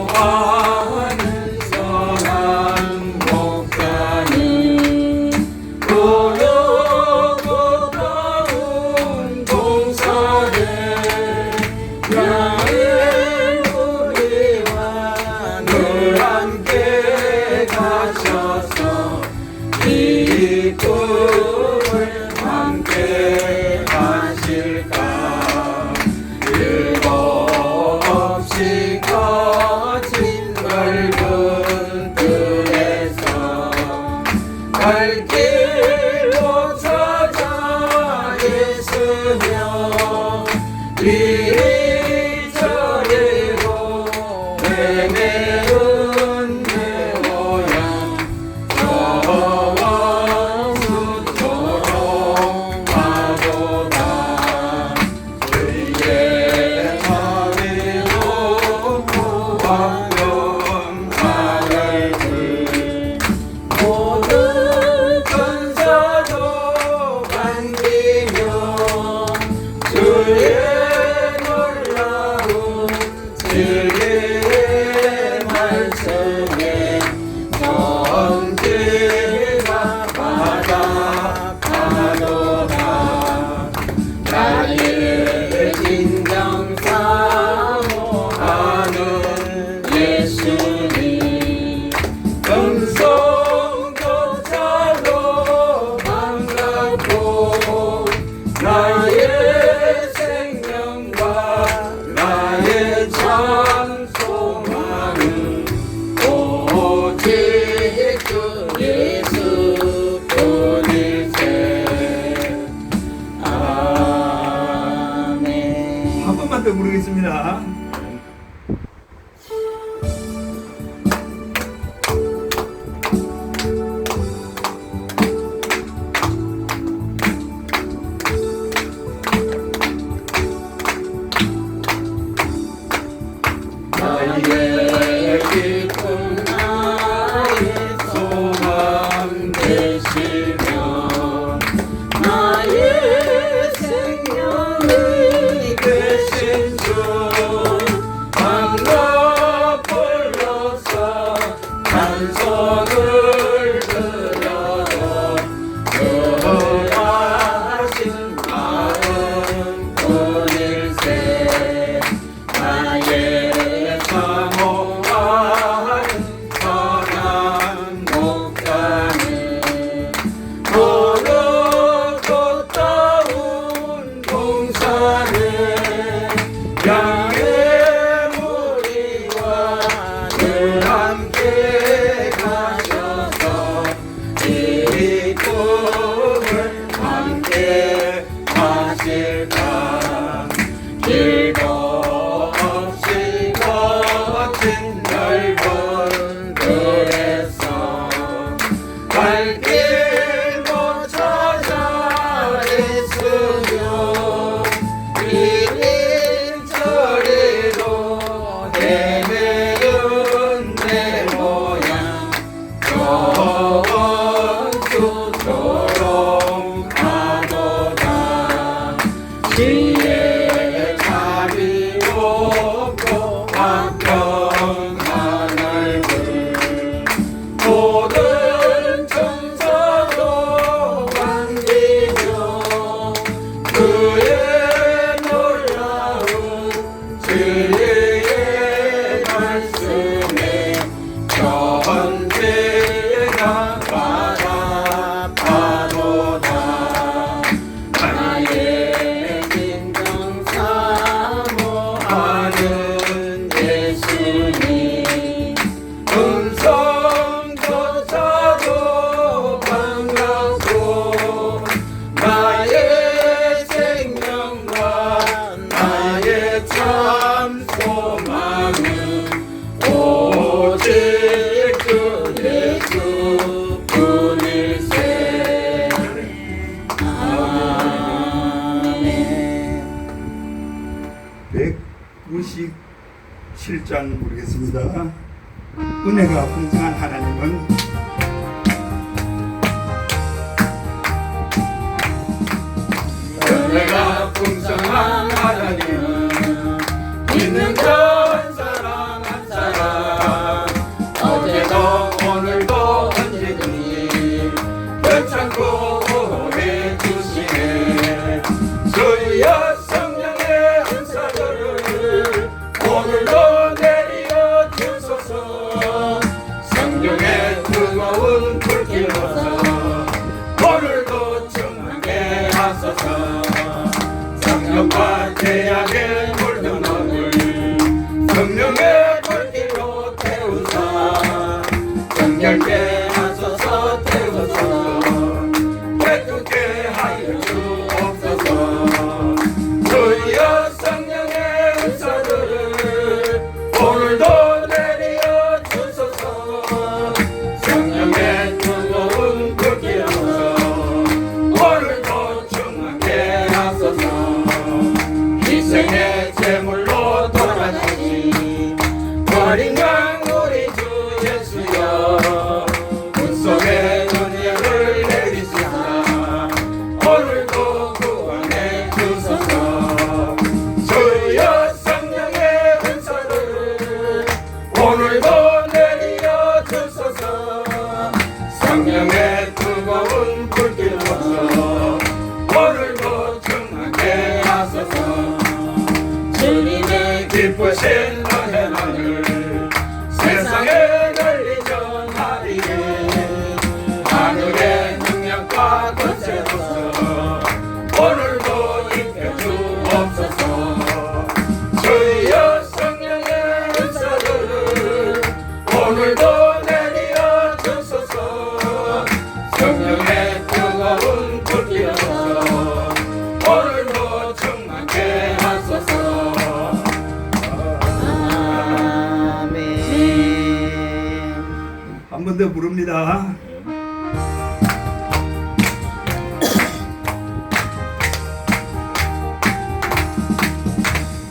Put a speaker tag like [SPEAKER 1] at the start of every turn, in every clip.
[SPEAKER 1] 사모하는 선한 목자는 고요고 나온 봉사를 나의 우리와 늘 함께 가셔서 이 꿈을 함께 하실까. 없이 거친 넓은 들에서 갈 길로 찾아 있으며 이리 저리로 헤매는 내 고향 저와 수처럼 가보다 주의 자비로 구하면 하늘을 모든 천사도 반기며 주의 놀라운 진리의 말씀에 전지가 바라가도다. 나의 진정 사모하는 예수님 금송교차로 반갑고 나의 생명과 나의 참 소망은 오직 주 예수뿐일세. 아멘.
[SPEAKER 2] 한 번만 더 부르겠습니다.
[SPEAKER 1] 나의 기쁨 나의 소망 되시며 나의 생명이 되신 주 반가 불러서 찬송을 드려도 그하신 마음 뿐일세. 나의 사모하는 선한 목자는 고르고 따운 봉사는 양의 무리와 늘 함께 가셔서 이 꿈을 함께 하실까. 길고 없이 거친 넓은 들에서 갈 길 못 찾아 있으며 이리 저리로 헤매는 내 모양 저원수처럼 가도다. 지혜 자비롭고 화평한 얼굴 모든 천사도 반기며 그의 놀라운 진리의 말씀에 전지가 바라보다. 나의 진정 사모하는 예수님 금성조차도 반갑고 나의 생명과 나의 참 소망은 오직 주 예수뿐일세. 아멘.
[SPEAKER 2] 197장 부르겠습니다. 은혜가 풍성한 하나님은
[SPEAKER 1] 은혜가 풍성한 하나님은 있는 전 사람 기쁘신 은혜만을 세상에 널리 전하리니 하늘의 능력과 권세로서 오늘도 입혀주옵소서. 주여 성령의 은사를 오늘도 내려 주소서. 성령의 뜨거운 불길로서 오늘도 충만케 하소서.
[SPEAKER 2] 한 번 더 부릅니다.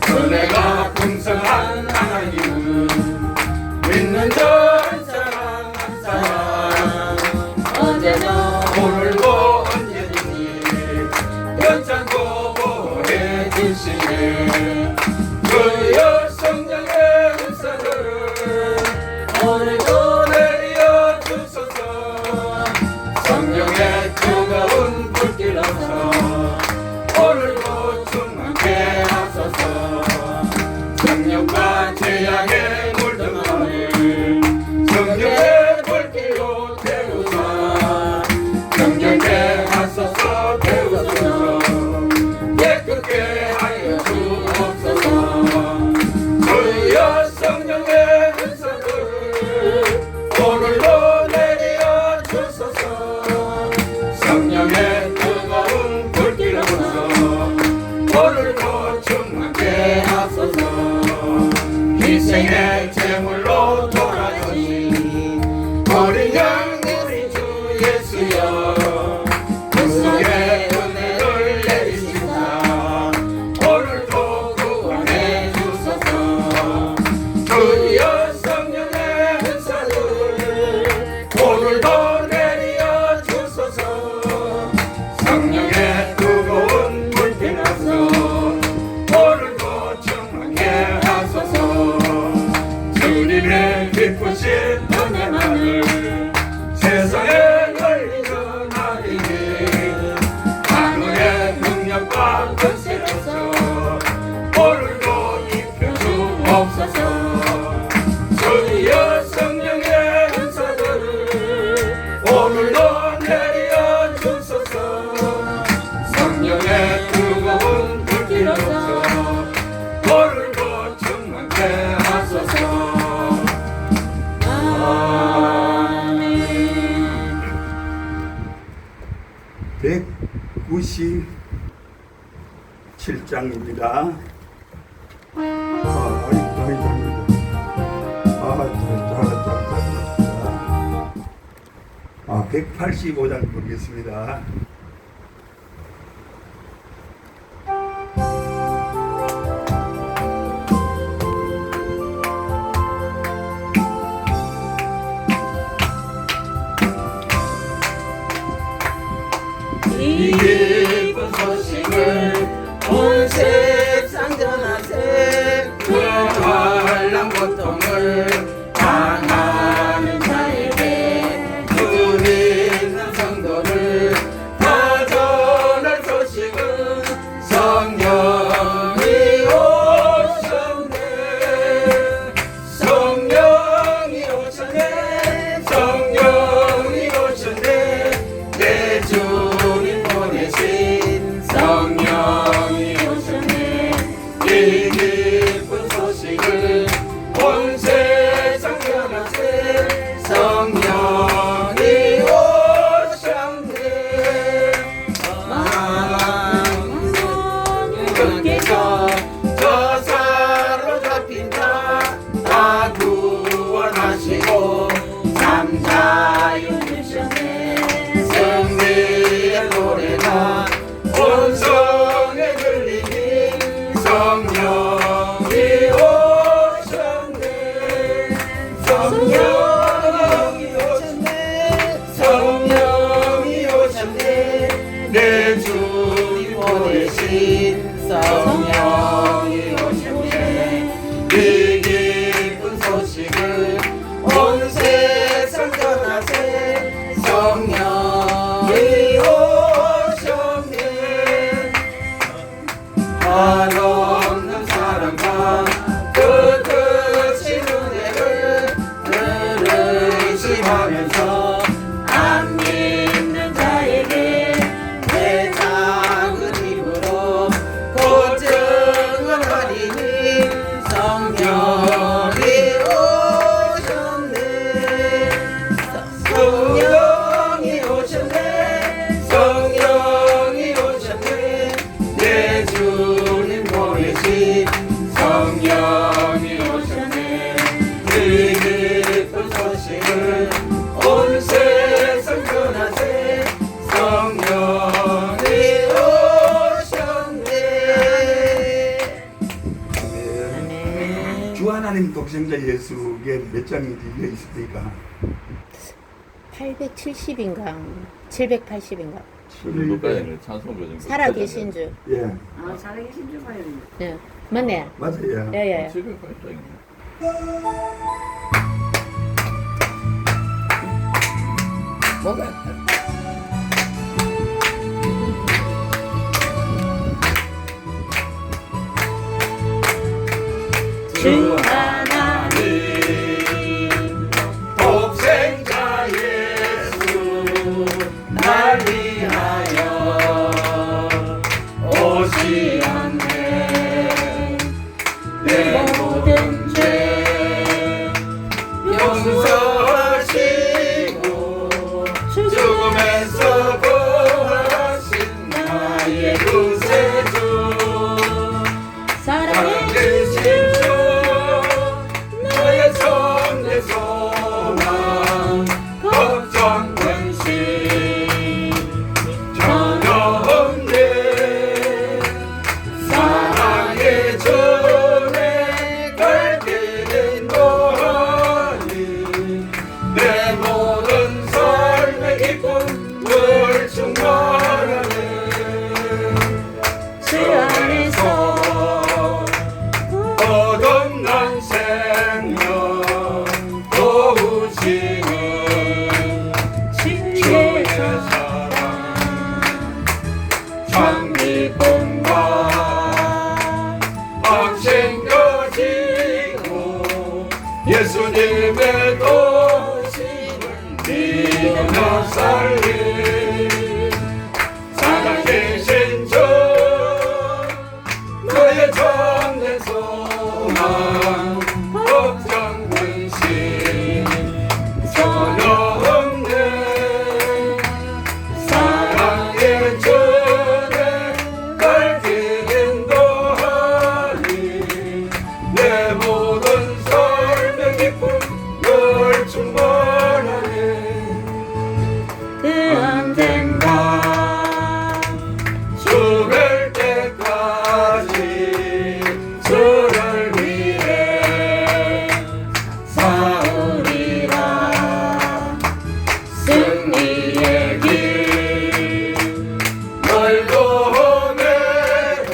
[SPEAKER 1] 은혜가 풍성한 하나님은 믿는 전 사람 한 사람
[SPEAKER 3] 언제나
[SPEAKER 1] 오늘도 언제든지 괜찮고 보호해 주시네. 주여 성령의 은사를
[SPEAKER 3] 오늘도
[SPEAKER 1] 내려 주소서. 성령의 뜨거운 불길로서 오늘도 충만케 하소서. 성령과 재앙에 물든 마음을 성령의 불길로 태우사. 성령께 하소서 태우소서. 깨끗게 하여 주옵소서. 주여 성령의 은사를 오늘도 내려 주소서. 성령의 뜨거운 불길로서 오늘도 충만케 하소서. 희생의 제물로 돌아가신 어린 양 우리 주 예수여 구속의 은혜를 내리시사 오늘도 구원해 주소서. 주여 성령의 은사를 오늘도 내려 주소서. 성령의 뜨거운 불길로서 오늘도 충만케 하소서. 주님의 기쁘신 은혜만을 세상에 널리 전하리니 하늘의 능력과 권세로서 오늘도 입혀주옵소서. 주여 성령의 은사들을 오늘도 내려 주소서. 성령의 뜨거운 불길로서 오늘도 충만케 하소서. 아멘.
[SPEAKER 2] 197장입니다. 아, 185장 보겠습니다.
[SPEAKER 1] 이 기쁜 소식을 온 세상 전하세. 그 환난 고통을 당하는 자에게 주 믿는 성도를 다 전할 소식은 성령이 오셨네. 성령이 오셨네. 성령이 오셨네. 내 주님 보내신 성령이 오셨네. 이 기쁜 소식을 온 세상 전하세. 성령이 오셨네. 하나님께서 저 사로잡힌 자 다 구원하시고 삼자유 주셨네. 승리의 노래가 온 성에 들리니 성령이 오셨네. 성령이 오셨네. 성령이 오셨네. 내 주님 보내신 성령이 오셨네. 이 기쁜 소식을 온 세상 전하세. 성령이 오셨네. 한없는 사랑과 그 오셨네 성령이 오셨네 성령이 오셨네 내 주님 보내신 성령이 오셨네 그 기쁜 소식을 온 세상 전하세 성령이 오셨네
[SPEAKER 2] 주 하나님 독생자 예수께 몇 장이 들려 있습니까?
[SPEAKER 3] 870인가 780인가
[SPEAKER 4] 누가에는 찬송 버전
[SPEAKER 3] 살아계신 주.
[SPEAKER 2] 예,
[SPEAKER 5] 아, 살아계신 줄 봐요.
[SPEAKER 3] 네. 맞네.
[SPEAKER 2] 맞아요.
[SPEAKER 3] 예예.
[SPEAKER 4] 780장이네.
[SPEAKER 1] 뭐가
[SPEAKER 3] 주 하나님
[SPEAKER 1] 독생자 예수 날 위하여 오시었네 내 모든 죄 용서하시고 죽음에서 부활하신 나의 구세주 살아계신 주 나의 son대 소망 걱정 근심 전혀 없네 사랑의 주내 갈길은 멀리 내 모든 삶의 기쁨을 충만하네 주 안에서 거듭난 생명 도우시는 주의 사랑 참 기쁨과 막 챙겨지고 예수님의 도심을 믿으며 살리 살아계신 주 너의 참된 소망 걱정 근심 전혀 없네 사랑의 주내 갈 길은 도하니 내 모든 삶의 기쁨 늘 충만하네
[SPEAKER 3] 그 언젠가
[SPEAKER 1] 죽을 때까지 주를 위해 싸우리라 승리의 길 멀고 매도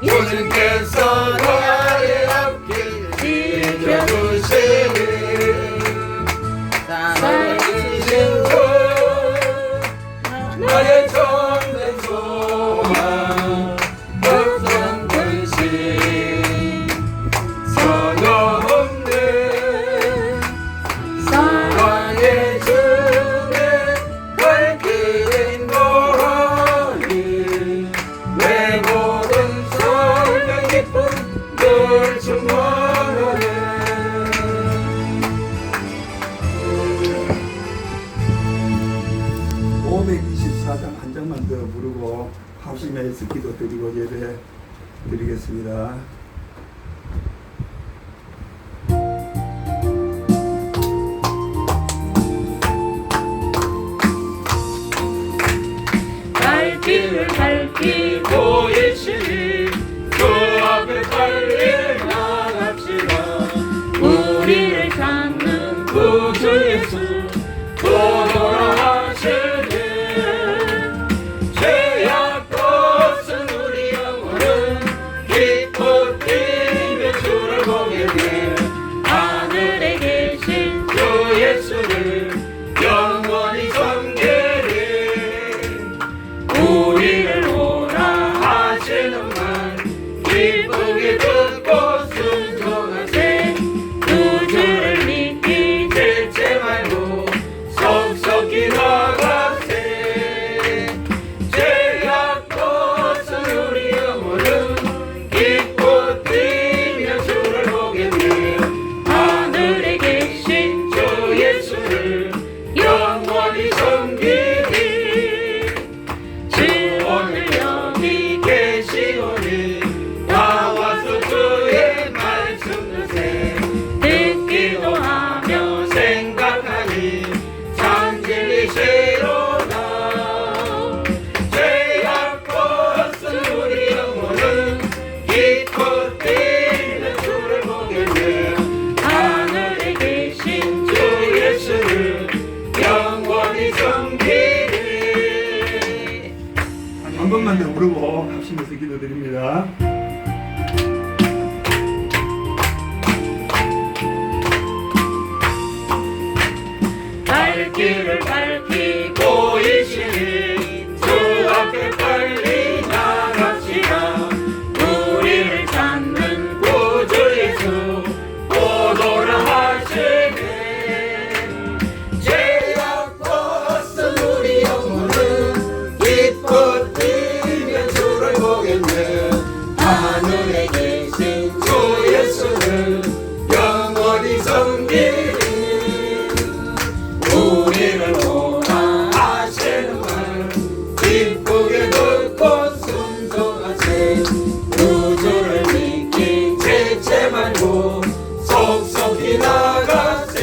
[SPEAKER 1] 주님께서 나의 앞길 지켜주시니 살아계신 주 나의 참된 소망 걱정 근심 전혀 없네 사랑의 주내 갈 길은 멀리 내 모든 삶의 기쁨 늘 충만하네
[SPEAKER 2] 524장 한 장만 더 부르고 합심해서 기도 드리고 예배 드리겠습니다.
[SPEAKER 3] 갈 길을 밝히고
[SPEAKER 1] 일시니 그 앞에 달리 나갑시다
[SPEAKER 3] 우리를 찾는
[SPEAKER 1] 구주 예수 또 돌아가시니 죄악 없은 우리 영혼은 기쁜 성기를 우리를 원하시는 말 기쁘게 듣고 순종하세 구주를 믿기 지체 말고 속속히 나가세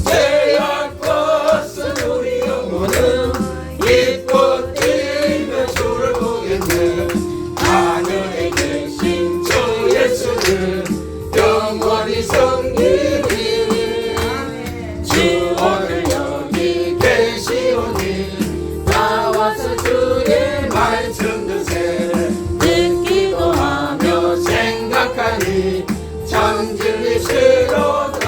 [SPEAKER 1] 죄악 벗은 우리 영혼은 기뻐 뛰며 주를 보겠네 하늘에 계신 주 예수를 영원히 섬기리 주 오늘 여기 계시오니 나와서 주의 말씀 드세
[SPEAKER 3] 듣기고
[SPEAKER 1] 하며 생각하니 참 진리시로다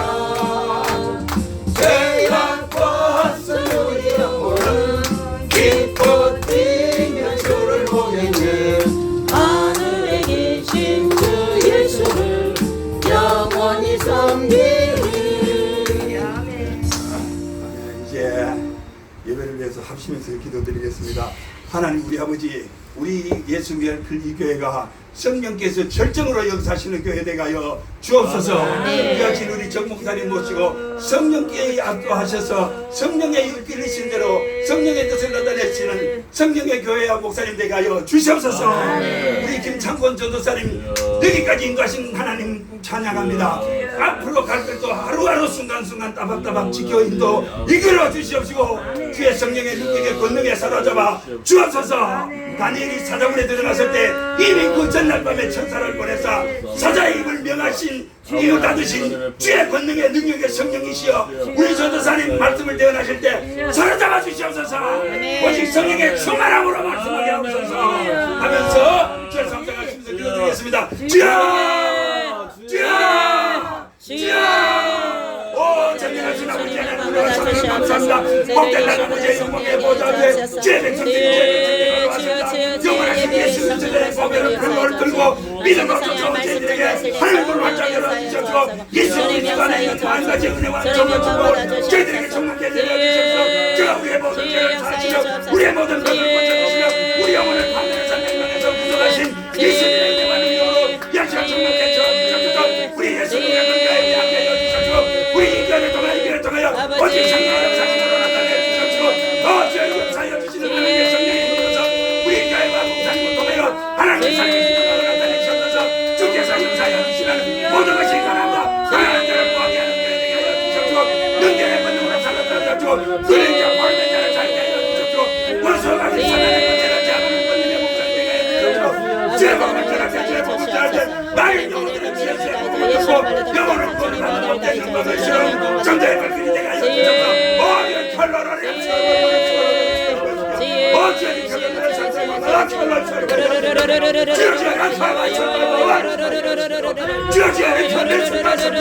[SPEAKER 1] 죄악 벗은 우리 영혼은 기뻐 뛰며 주를 보겠네
[SPEAKER 3] 하늘에 계신 주 예수를 영원히 섬기리.
[SPEAKER 2] 이제 예배를 위해서 합심해서 기도드리겠습니다. 하나님 우리 아버지, 우리 예수교회 필리교회가 성령께서 절정으로 역사하시는 교회 되가여 주옵소서. 귀하신 우리 정 목사님 모시고 성령께 압도하셔서 성령의 일필이신 대로 성령의 뜻을 나타내시는 성령의 교회와 목사님 되가여 주시옵소서. 우리 김창권 전도사님 여기까지 인도하신 하나님 찬양합니다. 앞으로 갈 때도 하루하루 순간순간 따박따박 지켜 인도 이끌어 주시옵시고 주의 성령의 능력의 권능에 사로잡아 주옵소서. 다니엘이 사자굴에 들어갔을 때 이미 그 전날 밤에 천사를 보내사 사자의 입을 명하신 이유 닫으신 주의 권능의 능력의 성령이시여 우리 전도사님 말씀을 대언하실 때 사로잡아 주시옵소서. 오직 성령의 충만함으로 말씀하게 하옵소서 하면서 주의 성장을 힘써 기도드리겠습니다. 주여 주여 주여 오 전능하신 아버지 하나님 감사합니다. 복된 날 아버지의 영광의 보좌 앞에 주의 백성들이 영원하신 예수의 전에 보배를 근거를 들고 믿음으로 쫓아온 저희들에게 하늘을 활짝 열어주셔서 예수의 주관에 있는 만가지 은혜와 정을 주고 저희들에게 정확하게 내려주셔서 주가 우리의 모든 죄를 사하시며 우리의 모든 것을 고쳐주시며 우리 영혼을 반면에서 맹명에서 구속하신 예수님의 은혜와 능력으로 역시나 정확하게 저주셔서 우리 예수님의 건강에 함께 해주셔서 우리 인간을 통하여 오직 성령의 역사심으로 나타내 주셔서 더 주의 역사하여 주시는 하나님의 성령의 하나님의 살리시는 것을 나타내주셔서 주께서 역사하여 주시는 모든 것이 가난하다 하나님을 구하게 하는 교회 되게 하여 주셔서 능력의 권능으로 살아주시고 그러니까 벌된 자를 살게 하여 주셔서 원수가는 사단의 권세를 제압하는 권능의 목사님 되게 하여 주셔서 주의 법을 전하게 주의 법을 전하게 나의 영혼들은 주의 법을 듣고 영혼을 구원하는 법대 영광을 실어 정자의 발길이 되게 하여 주셔서 모든 컬러를 어찌하니 컬러를 살살마다 컬러를 살살마다 주여지어라 주여지어라 편을 순간순간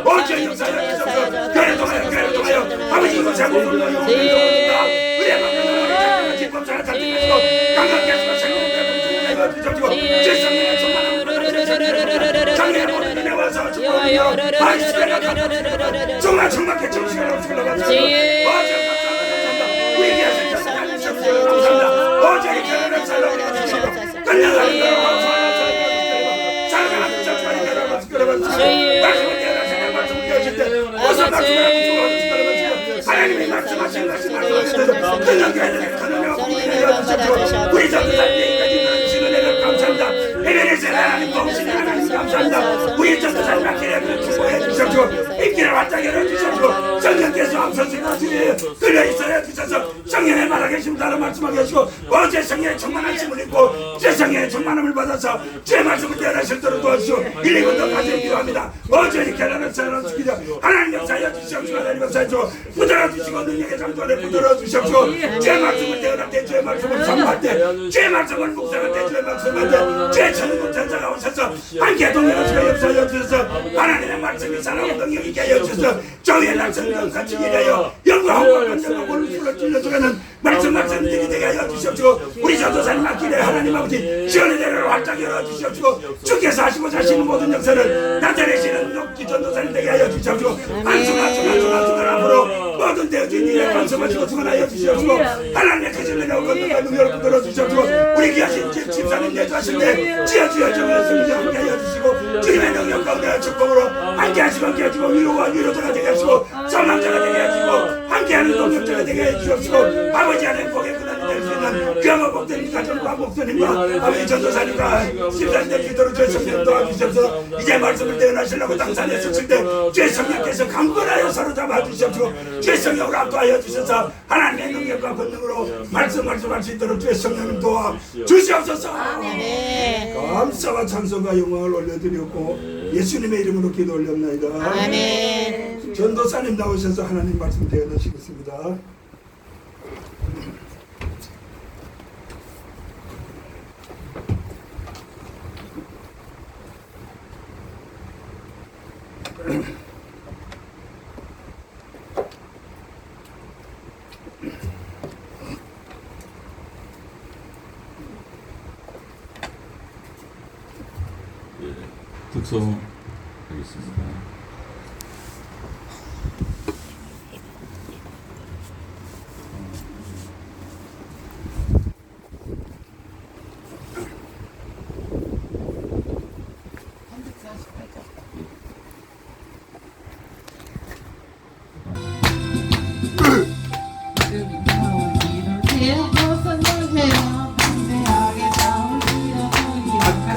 [SPEAKER 2] 어찌 역사에 있어서 교회를 통하여 아버지 이곳에 모든 영혼을 도와준다 우리의 모든 영혼을 장강한 집법자를 잡히시고 강하게 하시고 생명을 붙여주고 질성의 충만함을 장래의 모든 은혜와 사주권이여 반시대가 감사합니다 정말 정확히 정시간 없이 흘러가자 어찌 감사합니다 우리에게 하신 자신을 감사합니다 어제 결혼을 살려주시고 끝나가는 거로 사랑하는 자신을 말씀을 대하시는 말씀을 대하실 때 어서 말씀을 주시고 하나님이 말씀하신 것이 말씀하셔서 큰 교회들의 큰 은혜와 복을 내어주시고 우리 전도사님 여기까지 주시는 은혜를 감사합니다 에베레스의 하나님 공신의 하나님 감사합니다 우리 전도사님 앞길에 축복해 주셔서 입길을 활짝 열어주셔서 성령께서 앞서시고 주위에 끌려있어야 주셔서 성령의 말하계심 따라 말씀하게 하시고 어제 성령의 충만하심을 입고 제 성령의 충만함을 받아서 제 말씀을 대하실도록 도와주시고 1, 2분도 가지고 기도합니다 어제 이 결혼을 세워주시기도 하나님 역사하여 주시옵시고 하나님 역사해 주시고 부드러워 주시고 능력의 장소를 부드러워 주시옵시고 제 말씀을 대언할 때 제 말씀을 선포할 때 제 말씀을 묵상할 때 제 말씀을 때 제 천국 전사가 오셔서 함께 동행하시고 역사하여 주셔서 하나님의 말씀이 살아온 능력이 있게 하여 주셔서 저희의 날성경 같이 일하여 영광과 간절과 볼수록 찔러주가는 말씀들이 되게 하여 주시옵시고 우리 전도사님 앞길에 하나님 아버지 시원의 대를 활짝 열어주시옵시고 주께서 하시고 자시는 모든 역사를 나타내시는 녹기 전도사님 되게 하여 주시옵시고 한순간 앞으로 모든 되어 주님의 말씀하시고 주관하여 주시옵시고 하나님의 거짓말하고 건너가 능력을 붙들어 주시옵시고 우리 귀하신 집사님 내주하신데 지어주여 정하였습니다. 함께하여 주시고 주님의 능력 가운데 축복으로 함께하시고 위로와 위로자가 되게 하시고 소망자가 되게 하시고 함께하는 동력자가 되게 해주시옵시고 아버지 하나님 복의 근원이 될 수 있는 귀한 목사님 가정과 목사님과 아버지 전도사님과 집사님들 기도로 주의 성령 도와주시옵소서. 이제 말씀을 대언하시려고 당산에 섰을 때 주의 성령께서 강건하여 사로잡아 주시옵시고 주의 성령으로 압도하여 주셔서 하나님의 능력과 권능으로 말씀할 수 있도록 주의 성령을 도와 주시옵소서. 감사와 찬송과 영광을 올려드렸고 예수님의 이름으로 기도 올렸나이다.
[SPEAKER 3] 아멘.
[SPEAKER 2] 전도사님 나오셔서 하나님 말씀 대언하시겠습니다.
[SPEAKER 4] 특송하겠습니다.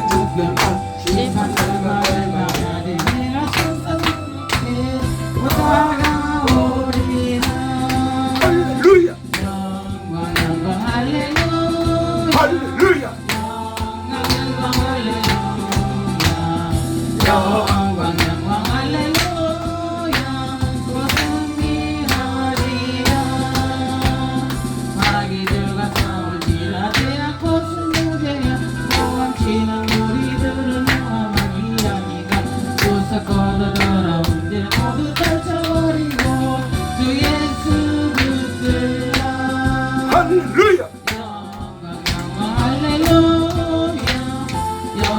[SPEAKER 2] 할렐루야 할렐루야 할렐루야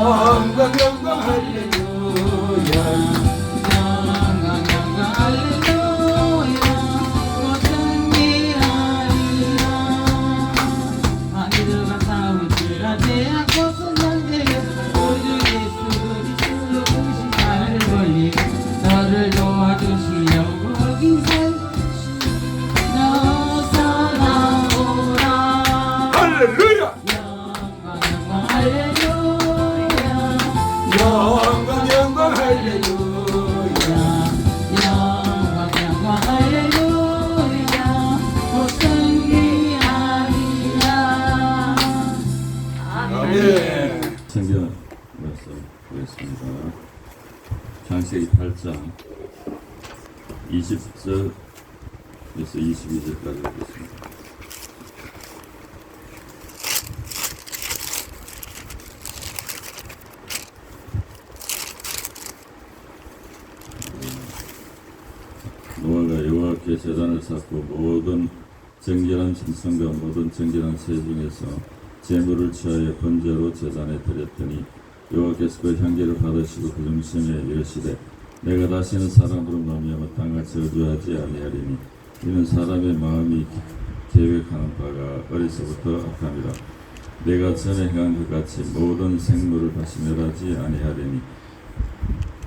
[SPEAKER 2] 영광 영광 할렐루야
[SPEAKER 3] 너를 도와주시려고
[SPEAKER 2] 할렐루야 영광 영광 할렐루야 아멘.
[SPEAKER 4] 성경 말씀 보겠습니다. 창세기 8장 20절에서 22절까지 보겠습니다. 노아가 여호와께 제단을 쌓고 모든 정결한 짐승과 모든 정결한 새 중에서 제물을 취하여 번제로 제단에 드렸더니 여호와께서 그 향기를 받으시고 그 중심에 이르시되 내가 다시는 사람으로 말미암아 땅을 저주하지 아니하리니 이는 사람의 마음이 계획하는 바가 어리서부터 악함이라. 내가 전에 행한 것 같이 모든 생물을 다시 멸하지 아니하리니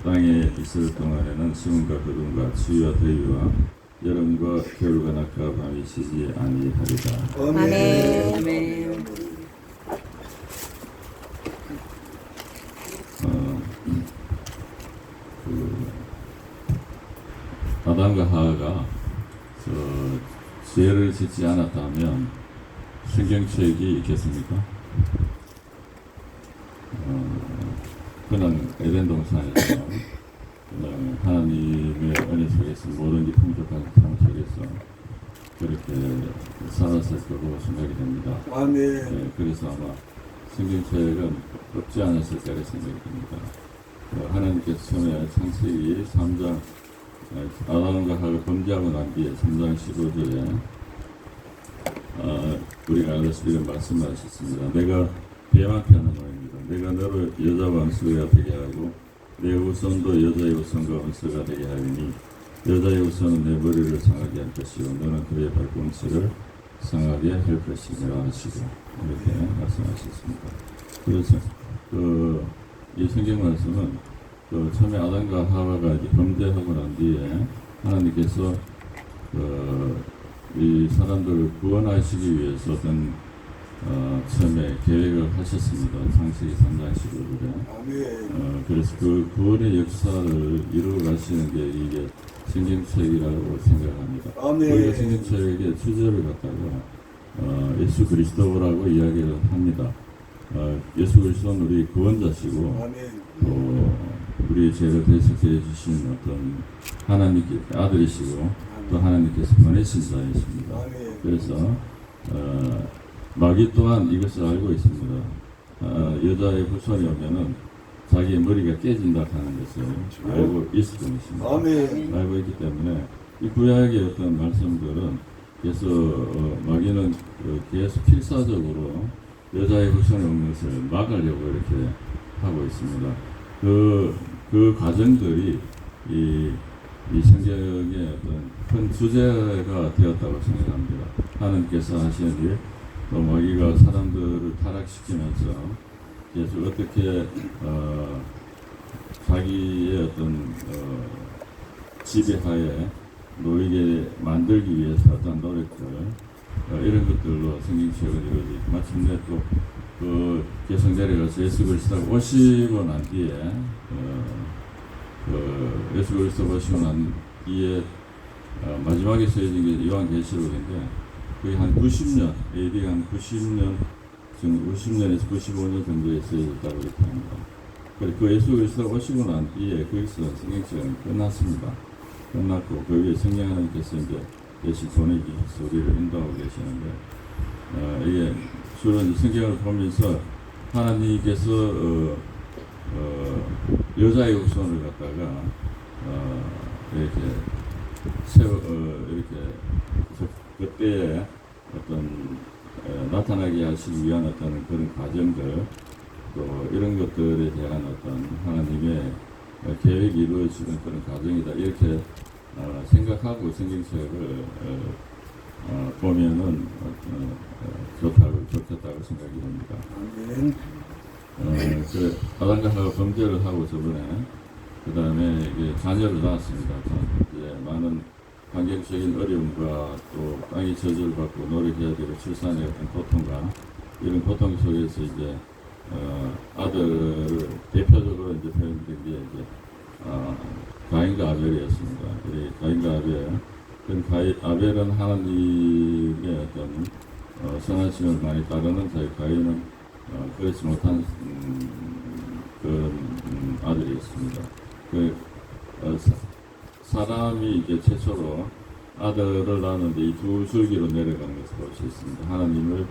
[SPEAKER 4] 땅에 있을 동안에는 수분과 거둠과 추위와 더위와 여름과 겨울과 낮과 밤이 쉬지 아니하리라.
[SPEAKER 3] 아멘.
[SPEAKER 4] 아담과 하와가 죄를 짓지 않았다면 성경책이 있겠습니까? 그는 에덴 동산에서 하나님의 은혜 속에서 모든 풍족한 삶 속에서 그렇게 살았을 거라고 생각이 됩니다.
[SPEAKER 2] 아멘.
[SPEAKER 4] 네, 그래서 아마 성경책은 없지 않았을 거라 생각이 듭니다. 하나님께서 처음에 창세기 3장 아담과 하와가 범죄하고 난 뒤에 3장 15절에 우리가 알다시피 이런 말씀을 하셨습니다. 내가 배만케 하는 모양입니다. 내가 너를 여자와 원수가 되게 하고 내 후손도 여자의 후손과 원수가 되게 하리니 여자의 우선은 내 머리를 상하게 할 것이요 너는 그의 발꿈치를 상하게 할 것이니라 하시고 이렇게 말씀하셨습니다. 그래서 이 성경 말씀은 처음에 아담과 하와가 이제 범죄하고 난 뒤에 하나님께서 이 사람들을 구원하시기 위해서 처음에 계획을 하셨습니다. 창세기 3장 15절에.
[SPEAKER 2] 아멘.
[SPEAKER 4] 그래서 그 구원의 역사를 이루어 가시는 게 이게 성경책이라고 생각합니다.
[SPEAKER 2] 아멘.
[SPEAKER 4] 우리가 성경책의 주제를 갖다가 예수 그리스도라고 이야기를 합니다. 예수 그리스도는 우리 구원자시고
[SPEAKER 2] 아멘.
[SPEAKER 4] 또 우리 죄를 대속해 주신 어떤 하나님께 아들이시고 또 하나님께서 보내신 자이십니다.
[SPEAKER 2] 아멘.
[SPEAKER 4] 그래서 마귀 또한 이것을 알고 있습니다. 여자의 후손이 오면은 자기의 머리가 깨진다 하는 것을 알고 있었던 것입니다.
[SPEAKER 2] 아멘.
[SPEAKER 4] 알고 있기 때문에 이 구약의 어떤 말씀들은 그래서 마귀는 계속 필사적으로 여자의 후손이 오는 것을 막으려고 이렇게 하고 있습니다. 그 과정들이 이 성경의 어떤 큰 주제가 되었다고 생각합니다. 하나님께서 하시는 일, 또 마귀가 사람들을 타락시키면서 계속 어떻게 자기의 어떤 지배하에 놓이게 만들기 위해서 어떤 노력들 이런 것들로 성경책을 이루어지고 마침내 또 계속 내려가서 예수 그리스도가 오시고 난 뒤에 예수 그리스도 오시고 난 뒤에 마지막에 쓰여진 게 요한계시록인데 거의 한 90년, AD 한 90년, 지금 50년에서 95년 정도에 쓰여졌다고 이렇게 합니다. 그리고 그 예수 그리스도가 오시고 난 뒤에 거기서 성경책은 끝났습니다. 끝났고 그 위에 성령 하나님께서 이제 대신 보내기 위해서 우리를 인도하고 계시는데 이게 주로 이제 성경을 보면서 하나님께서 여자의 후손을 갖다가 이렇게 그때에 어떤 나타나게 하시기 위한 어떤 그런 과정들 또 이런 것들에 대한 어떤 하나님의 계획이 이루어지는 그런 과정이다 이렇게 생각하고 성경책을 보면은 좋겠다고 생각이 됩니다.
[SPEAKER 2] 아멘.
[SPEAKER 4] 그 아담과 하와가 범죄를 하고 저번에 그 다음에 이게 자녀를 낳았습니다. 이제 많은 환경적인 어려움과 또 땅이 저주를 받고 노력해야 되고 출산의 어떤 고통과 이런 고통 속에서 이제 아들을 대표적으로 이제 표현된 게 이제 가인과 아벨이었습니다. 이 가인과 아벨, 아벨은 하나님의 어떤 선하심을 많이 따르는 자유, 가인은 그렇지 못한 그런 아들이었습니다. 사람이 이제 최초로 아들을 낳았는데 이 두 줄기로 내려가는 것을 볼 수 있습니다. 하나님을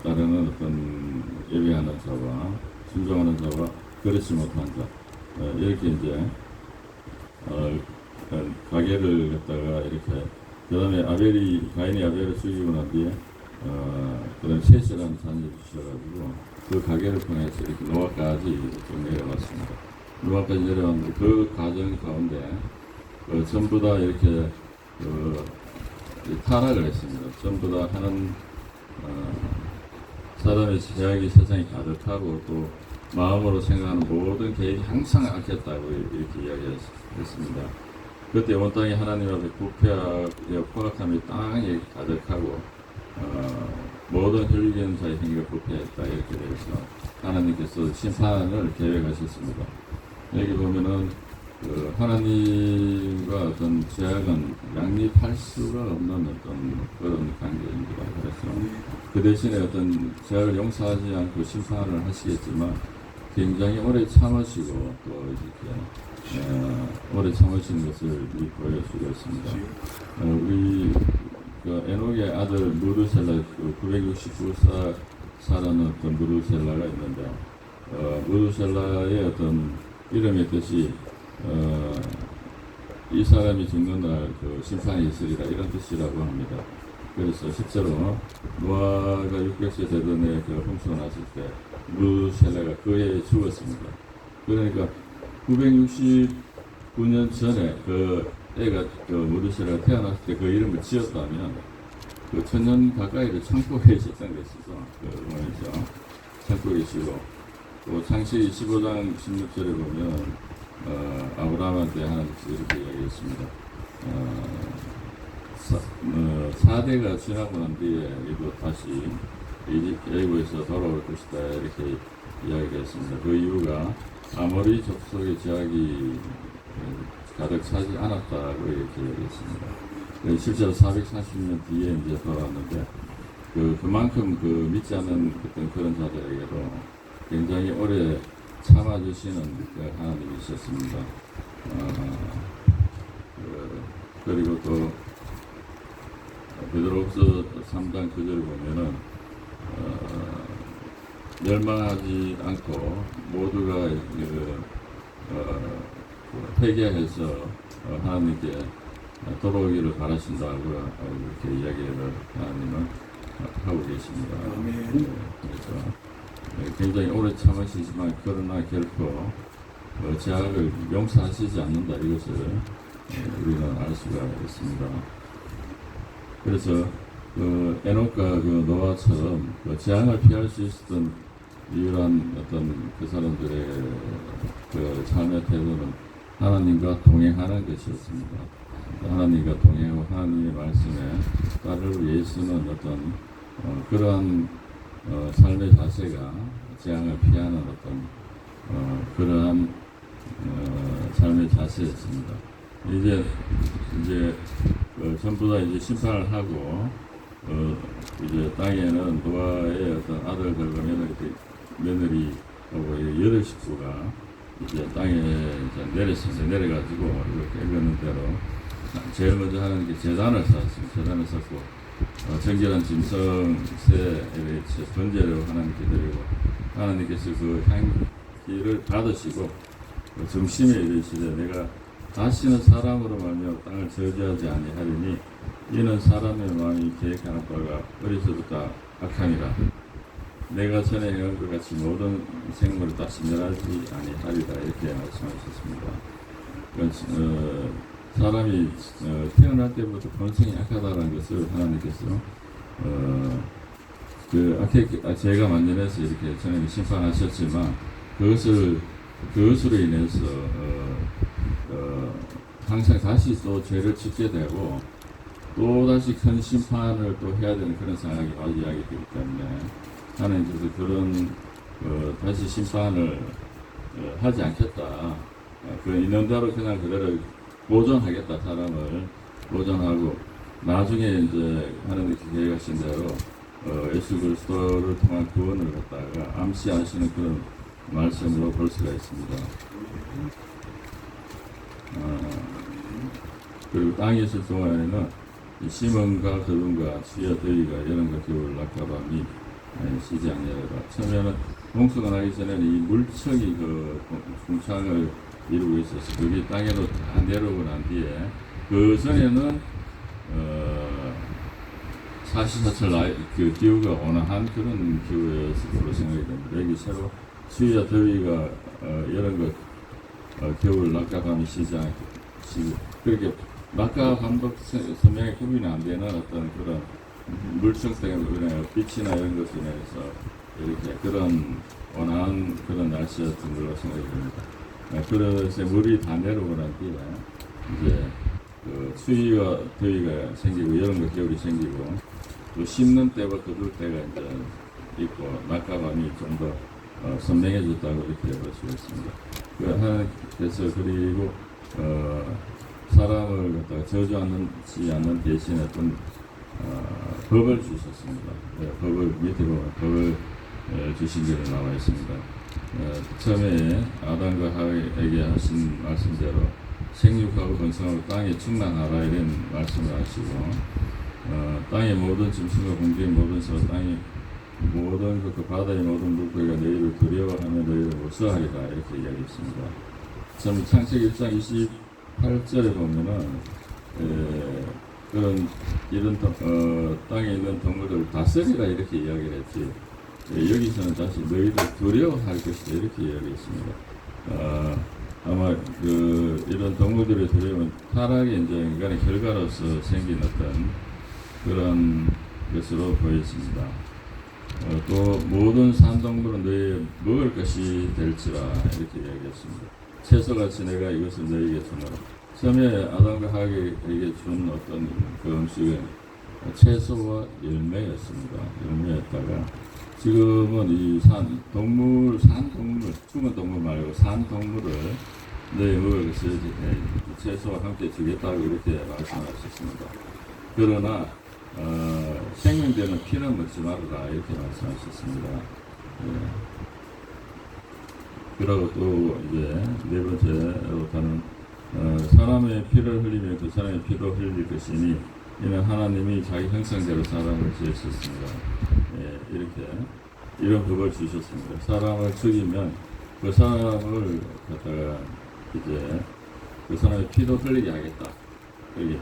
[SPEAKER 4] 따르는 어떤 예배하는 자와 순종하는 자와 그렇지 못한 자 이렇게 이제 가계를 갖다가 이렇게 그 다음에 가인이 아벨을 죽이고 난 뒤에 그 다음에 셋이라는 자녀를 주셔가지고 그 가계를 통해서 이렇게 노아까지 좀 내려왔습니다. 노아까지 내려왔는데 그 과정 가운데 전부 다 이렇게 타락을 했습니다. 전부 다 하는 사람의 죄악이 세상에 가득하고 또 마음으로 생각하는 모든 계획이 항상 악했다고 이렇게 이야기했습니다. 그때 온 땅이 하나님 앞에 부패하여 포악함이 땅에 가득하고 모든 혈육의 자의 행위가 부패했다 이렇게 되어서 하나님께서 심판을 계획하셨습니다. 여기 보면은 하나님과 어떤 죄악은 양립할 수가 없는 어떤 그런 관계입니다. 그래서 그 대신에 어떤 죄악을 용서하지 않고 심판을 하시겠지만 굉장히 오래 참으시고 또 이렇게 오래 참으시는 것을 보여주고 있습니다. 우리 에녹의 아들 무드셀라 969살라는 어떤 무드셀라가 있는데 무드셀라의 어떤 이름의 뜻이 이 사람이 죽는 날 그 심판이 있으리라 이런 뜻이라고 합니다. 그래서 실제로 노아가 600세 되던 해 그 홍수가 났을 때 무드셀라가 그 해에 죽었습니다. 그러니까 969년 전에 그 애가 그 모르시라가 태어났을 때 그 이름을 지었다면 그 천년 가까이를 창고에 있었던 것이죠. 그 어머니죠. 창고에 계시고 또 창세기 15장 16절에 보면 아브라함한테 하나님께서 이렇게 이야기했습니다. 4대가 지나고 난 뒤에 이거 다시 애굽에서 돌아올 것이다 이렇게 이야기했습니다. 그 이유가 아모리 족속의 제약이 가득 차지 않았다고 이렇게 이야기했습니다. 실제로 440년 뒤에 이제 돌아왔는데 그만큼 그 믿지 않는 그런 자들에게도 굉장히 오래 참아주시는 그 하나님이 있었습니다. 그리고 또 베드로후서 3장 9절 보면은 멸망하지 않고 모두가 회개해서 하나님께 돌아오기를 바라신다고 이렇게 이야기를 하나님은 하고 계십니다. 그래서 굉장히 오래 참으시지만 그러나 결코 제약을 용서하시지 않는다 이것을 우리는 알 수가 있습니다. 그래서 에녹과 노아처럼 재앙을 피할 수 있었던 유일한 어떤 그 사람들의 그 삶의 태도는 하나님과 동행하는 것이었습니다. 하나님과 동행하고 하나님의 말씀에 따르고 예수는 어떤 그러한 삶의 자세가 재앙을 피하는 어떤 그러한 삶의 자세였습니다. 이제 전부 다 이제 심판을 하고 이제 땅에는 노아의 어떤 아들들과 며느리하고 8식구가 이제 땅에 이제 내려가지고 이렇게 읽는 대로 제일 먼저 하는 게 제단을 쌓았습니다. 제단을 쌓고 정결한 짐승새에 번제로 하나님께 드리고 하나님께서 그 향기를 받으시고 점심에 이르시되 내가 다시는 사람으로 말미암아 땅을 저주하지 아니하리니 이는 사람의 마음이 계획하는 바가 어리서부터 악하니라. 내가 전에 행한 것 같이 모든 생물을 다 진멸하지 아니하리라 이렇게 말씀하셨습니다. 사람이 태어날 때부터 본성이 악하다는 것을 하나님께서 죄가 만연해서 이렇게 전에 심판하셨지만 그것으로 인해서 항상 다시 또 죄를 짓게 되고 또 다시 큰 심판을 또 해야 되는 그런 상황이 맞이하게 되기 때문에 하나님께서 그런 다시 심판을 하지 않겠다. 있는 대로 그냥 그대로 보존하겠다. 사람을 보존하고 나중에 이제 하나님께서 계획하신 대로 예수 그리스도를 통한 구원을 갖다가 암시하시는 그런 말씀으로 볼 수가 있습니다. 그리고 땅에 있을 동안에는 심음과 거둠과 추위와 더위가 여름과 겨울 낮과 밤이 쉬지 아니하리라. 처음에는 홍수가 나기 전에는 이 물청이 그 궁창을 이루고 있어서 그게 땅에로 다 내려오고 난 뒤에 그 전에는 사시사철 그 기후가 온화한 그런 기후였을 걸로 생각이 됩니다. 여기 새로 추위와 더위가 여름과 겨울 낮과 밤이 쉬지 않고 그렇게 낮과 밤도 선명히 구분이 안 되는 어떤 그런 물청 때문에 빛이나 이런 것으로 인해서 이렇게 그런 온화한 그런 날씨였던 걸로 생각이 됩니다. 그래서 물이 다 내려오고 난 뒤에 이제 그 추위와 더위가 생기고 여름과 겨울이 생기고 또 심는 때와 거둘 때가 이제 있고 낮과 밤이 좀 더 선명해졌다고 이렇게 볼 수 있습니다. 그래서 그리고 사람을 갖다가 저주하지 않는 대신에 어떤 법을 주셨습니다. 법을 밑에 보면 법을 주신 게 나와 있습니다. 처음에 아담과 하와에게 하신 말씀대로 생육하고 번성하고 땅에 충만하라 이런 말씀을 하시고 땅의 모든 짐승과 공중의 모든 소 땅의 모든 그 바다의 모든 물고기가 너희를 두려워하며 너희를 무서워하리라 이렇게 이야기했습니다. 참 창세기 1장 28절에 보면은 그런 이런 땅에 있는 동물을 다스리라 이렇게 이야기를 했지. 여기서는 다시 너희들 두려워할 것이다 이렇게 이야기했습니다. 아마 이런 동물들의 두려움은 타락의 이제 인간의 결과로서 생긴 어떤 그런 것으로 보였습니다. 또 모든 산동물은 너희 먹을 것이 될지라 이렇게 이야기했습니다. 채소같이 내가 이것을 너희에게 주노라. 처음에 아담과 하와에게 준 어떤 그 음식은 채소와 열매였습니다. 열매였다가 지금은 이 산 동물, 죽은 동물 말고 산 동물을 너희 먹을 것을 채소와 함께 주겠다고 이렇게 말씀하셨습니다. 그러나 생명되는 피는 먹지 말아라 이렇게 말씀하셨습니다. 그리고 또 이제 네 번째로 가는 사람의 피를 흘리면 그 사람의 피도 흘릴 것이니 이는 하나님이 자기 형상대로 사람을 지으셨습니다. 이렇게 이런 법을 주셨습니다. 사람을 죽이면 그 사람을 갖다가 이제 그 사람의 피도 흘리게 하겠다. 여기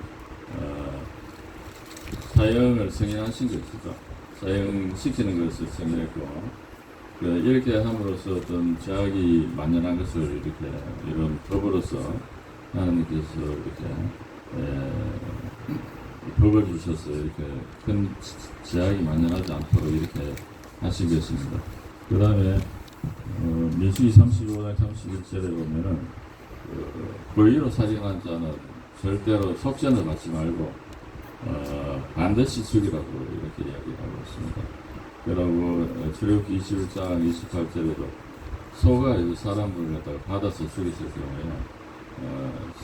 [SPEAKER 4] 사형을 승인하신 것이죠. 사형시키는 것을 승인했고 이렇게 함으로써 어떤 죄악이 만연한 것을 이렇게 이런 법으로서 하나님께서 이렇게 법을 주셔서 이렇게 큰 죄악이 만연하지 않도록 이렇게 하신 것입니다. 그 다음에 민수기 35장 31절에 보면은 고의로 살인한 자는 절대로 속전을 받지 말고 반드시 죽이라고 이렇게 이야기하고 있습니다. 그리고 출애굽기 21장 28절에도 소가 이제 사람을 갖다가 받아서 죽였을 경우에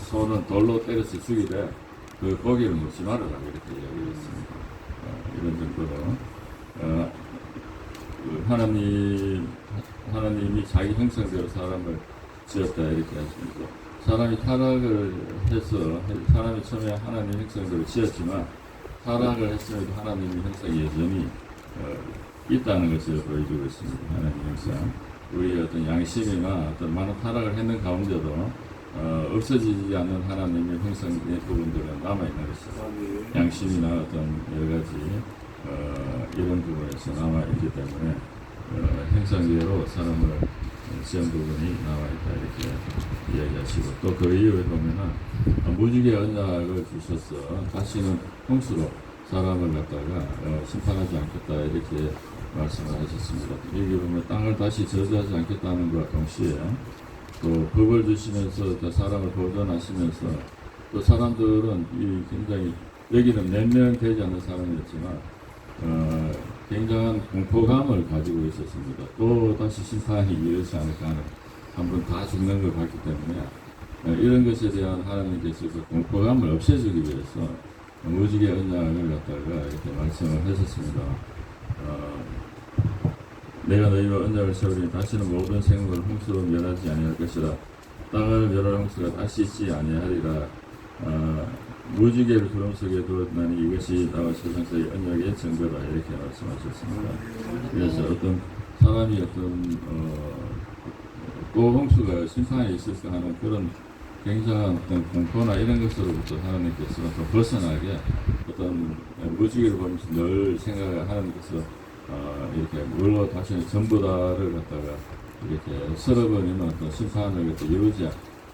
[SPEAKER 4] 소는 돌로 때려서 죽이되 그 고기를 먹지 말아라 이렇게 이야기했습니다. 이런 정도로 하나님이 자기 형상대로 사람을 지었다 이렇게 하십니다. 사람이 타락을 해서 사람이 처음에 하나님 형상대로 지었지만 타락을 했음에도 하나님의 형상이 여전히 있다는 것을 보여주고 있습니다. 하나님 형상. 우리의 어떤 양심이나 어떤 많은 타락을 했는 가운데도 없어지지 않는 하나님의 형상의 부분들은 남아있는 것이죠. 양심이나 어떤 여러 가지 이런 부분에서 남아있기 때문에 형상대로 사람을 지은 부분이 남아있다 이렇게 이야기하시고 또 그 이후에 보면은 무지개 언약을 주셔서 다시는 홍수로 사람을 갖다가 심판하지 않겠다 이렇게 말씀을 하셨습니다. 여기 보면 땅을 다시 저주하지 않겠다는 것과 동시에 또 법을 주시면서 사람을 보존하시면서 또 사람들은 이 굉장히 여기는 몇 명 되지 않는 사람이었지만 굉장한 공포감을 가지고 있었습니다. 또 다시 심판이 이르지 않을까 하는 한 번 다 죽는 걸 봤기 때문에 이런 것에 대한 하나님께서 그 공포감을 없애주기 위해서 무지개 언약을 갖다가 이렇게 말씀을 하셨습니다. 내가 너희와 언약을 세우리니 다시는 모든 생물을 홍수로 멸하지 아니할 것이라. 땅을 멸할 홍수가 다시 있지 아니하리라. 무지개를 구름 속에 두었나니 이것이 나와 세상사의 언약의 증거다 이렇게 말씀하셨습니다. 그래서 어떤 사람이 어떤 또 홍수가 심판에 있을까 하는 그런 굉장한 어떤 공포나 이런 것으로부터 하나님께서 좀 벗어나게 어떤 무지개를 보면서 늘 생각을 하나님께서 이렇게 물로 다시 전부 다를 갖다가 이렇게 썰어버리는 어떤 심판을 이루지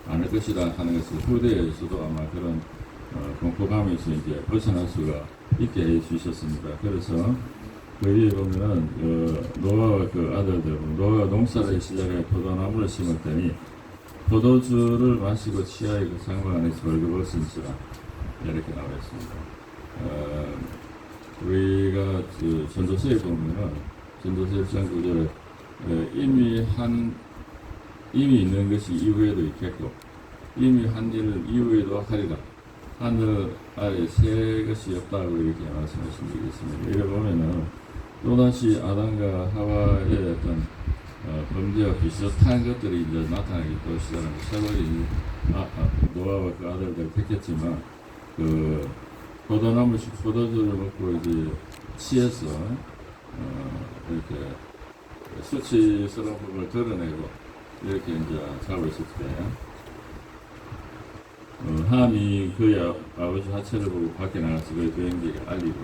[SPEAKER 4] 않을 것이다 하는 것을 후대에서도 아마 그런 공포감에서 이제 벗어날 수가 있게 해 주셨습니다. 그래서 거기에 보면은 노아와 그 아들들, 노아가 농사를 시작해 포도나무를 심었더니 포도주를 마시고 치아의 그 상방 안에서 벌거벗 은지라 이렇게 나와 있습니다. 우리가 그 전도서에 보면은 전도서 1장 9절에 이미 있는 것이 이후에도 있겠고 이미 한 일은 이후에도 하리라. 하늘 아래 새 것이 없다고 이렇게 말씀하신 적이 있습니다. 이래 보면은 또다시 아담과 하와의 어떤 범죄와 비슷한 것들이 이제 나타나기 또 시작합니다. 세월이 노아와 그 아들들 택했지만 그 포도주를 먹고 이제 취해서 이렇게 수치스러운 부분을 드러내고 이렇게 이제 자고 있을 때 함이 그의 아버지 하체를 보고 밖에 나가서 그의 도행지에게 알리고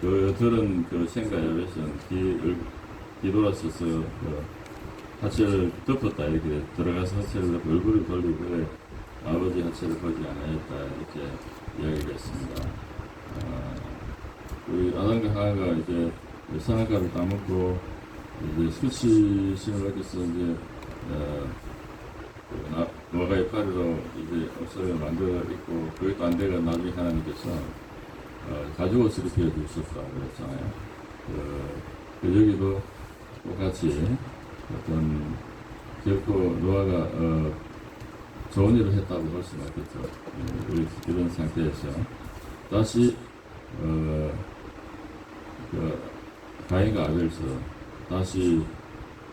[SPEAKER 4] 그 들은 그 생가야에서는 뒤돌아서서 하체를 덮었다 이렇게 들어가서 하체를 덮고 얼굴을 돌리고 그래 아버지 하체를 보지 않았다 이렇게 이야기를 했습니다. 우리 아담과 하와가 이제 선악과를 따먹고 이제 수치심을 얻겨서 이제 노아의 파리로 이제 옷을 만들어 입고 그것도 안 되가 나중에 하나님께서 가죽 옷을 입혀 주셨다고 그랬잖아요. 여기도 똑같이 어떤 결코 노아가 좋은 일을 했다고 볼 수는 없겠죠. 이런 상태에서 다시 가인과 아벨에서 다시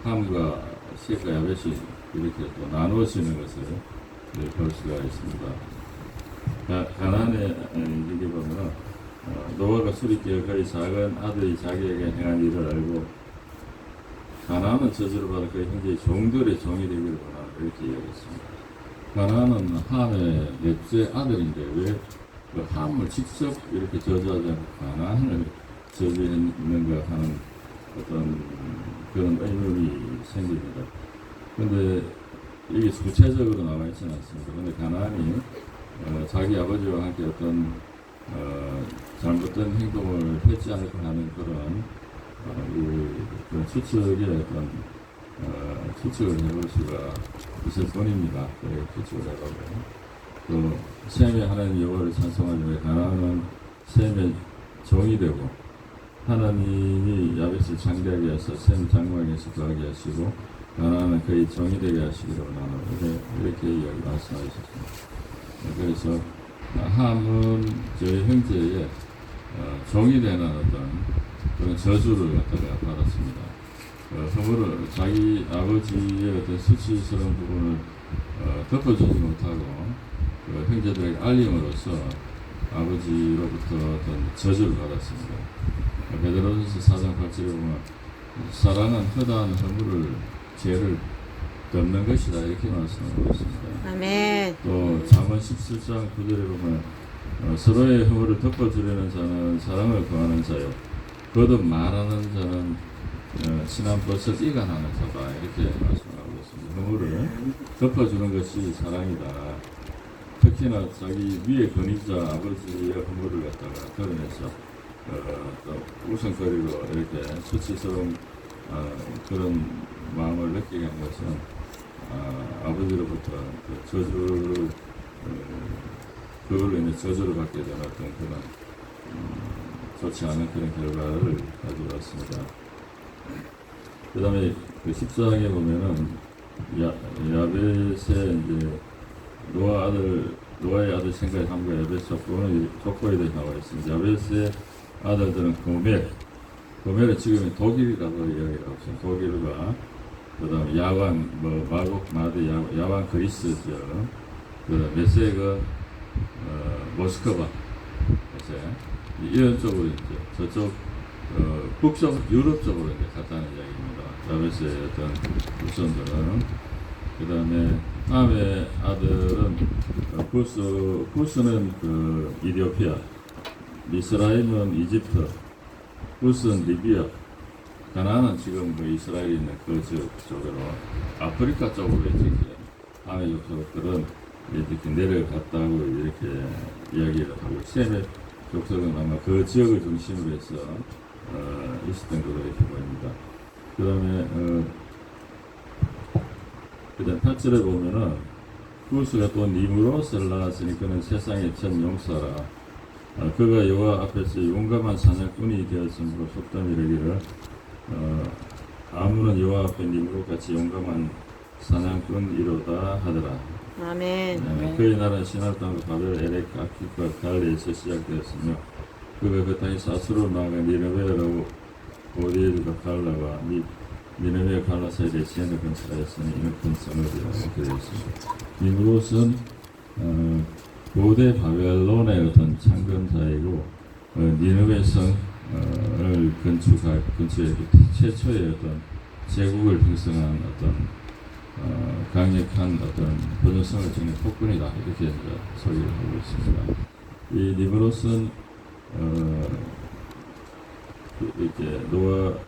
[SPEAKER 4] 함과 셋과 야벳이 이렇게 또 나누어지는 것을 볼 수가 있습니다. 가나안에 이게 보면 노아가 수리기어 그의 작은 아들이 자기에게 행한 일을 알고 가나안은 저주를 받아 그의 형제의 종들의 종이 되기를 원하는 이렇게 이야기했습니다. 가나안은 함의 넷째 아들인데 왜 그 함을 직접 이렇게 저주하지 않고 가나안을 저주했는가 하는 어떤 그런 의문이 생깁니다. 그런데 이게 구체적으로 나와 있지는 않습니다. 그런데 가나안이 자기 아버지와 함께 어떤 잘못된 행동을 했지 않을까 하는 그런 추측의 어떤 추측을 해볼 수가 있을 뿐입니다. 추측을 해보고 또 셈의 하나님 여호와를 찬송하기 위해 가나안은 셈의 종이 되고 하나님이 야벳을 창대하게 하사 셈 장막에서 거하게 하시고 가나안은 그의 종이 되게 하시기로 원하노라 이렇게 이야기 말씀하셨습니다. 그래서 함은 저희 형제의 종이 되는 어떤 그런 저주를 갖다가 받았습니다. 허물을 자기 아버지의 어떤 수치스러운 부분을 덮어주지 못하고 형제들에게 알림으로써 아버지로부터 어떤 저주를 받았습니다. 베드로전서 4장 8절에 보면 사랑은 허다한 허물을 죄를 덮는 것이다 이렇게 말씀하고 있습니다.
[SPEAKER 3] 아멘.
[SPEAKER 4] 또 잠언 17장 9절에 보면 서로의 허물을 덮어주려는 자는 사랑을 구하는 자요 거듭 말하는 자는 친한 벗을 이간하는 자다 이렇게 말씀하고 있습니다. 허물을 덮어주는 것이 사랑이다. 특히나 자기 위에 권위자 아버지의 허물을 갖다가 드러내서 또 웃음거리로 이렇게 수치스러운 그런 마음을 느끼게 한 것은 아버지로부터 그 저주를 그걸로 인해 저주를 받게 되는 어떤 그런 좋지 않은 그런 결과를 가져왔습니다. 그 다음에 그 14장에 보면은 야벳의 이제 노아의 아들 생가의 함과 야벳 족보에 대해 나와 있습니다. 야벳의 아들들은 고멜은 지금 독일이라고 이야기를 하고 있습니다. 독일과 그 다음에 야완, 마곡, 마드, 야완 그리스죠. 그 다음에 메섹은 모스크바, 이런 쪽으로 이제 저쪽 북쪽 유럽 쪽으로 이제 갔다는 이야기입니다. 야벳의 어떤 후손들은. 그 다음에 함의 아들은 구스는 그 이디오피아, 미스라임은 이집트, 구스는 리비아, 가나안은 지금 그 이스라엘에 있는 그 쪽으로 아프리카 쪽으로 이렇게 함의 족속들은 이렇게 내려갔다고 이렇게 이야기를 하고 셈의 족속은 아마 그 지역을 중심으로 해서 있었던 것으로 이렇게 보입니다. 그 다음에 그다음 8절에 보면은 구스가 또 니므롯을 낳았으니 그는 세상의 첫 용사라. 그가 여호와 앞에서 용감한 사냥꾼이 되었으므로 속담 이르기를 아무는 여호와 앞에 니므롯같이 용감한 사냥꾼이로다 하더라.
[SPEAKER 3] 아멘.
[SPEAKER 4] 그의 나라는 시날 땅과 바벨, 에렉, 아키과 갈레에서 시작되었으며 그가 그 땅에 사수로 나아가 니느웨로 오디에드가 갈라와 니느웨 갈라 사이에 시엔을 건설하였으니 이는 큰 성읍이라 이렇게 되어 있습니다. 니므롯은 고대 바벨론의 어떤 창건자이고 니느웨 성을 건축해 최초의 어떤 제국을 형성한 어떤 강력한 어떤 번영성을 지닌 폭군이다 이렇게 이제 소개를 하고 있습니다. 이 니므롯은 이렇게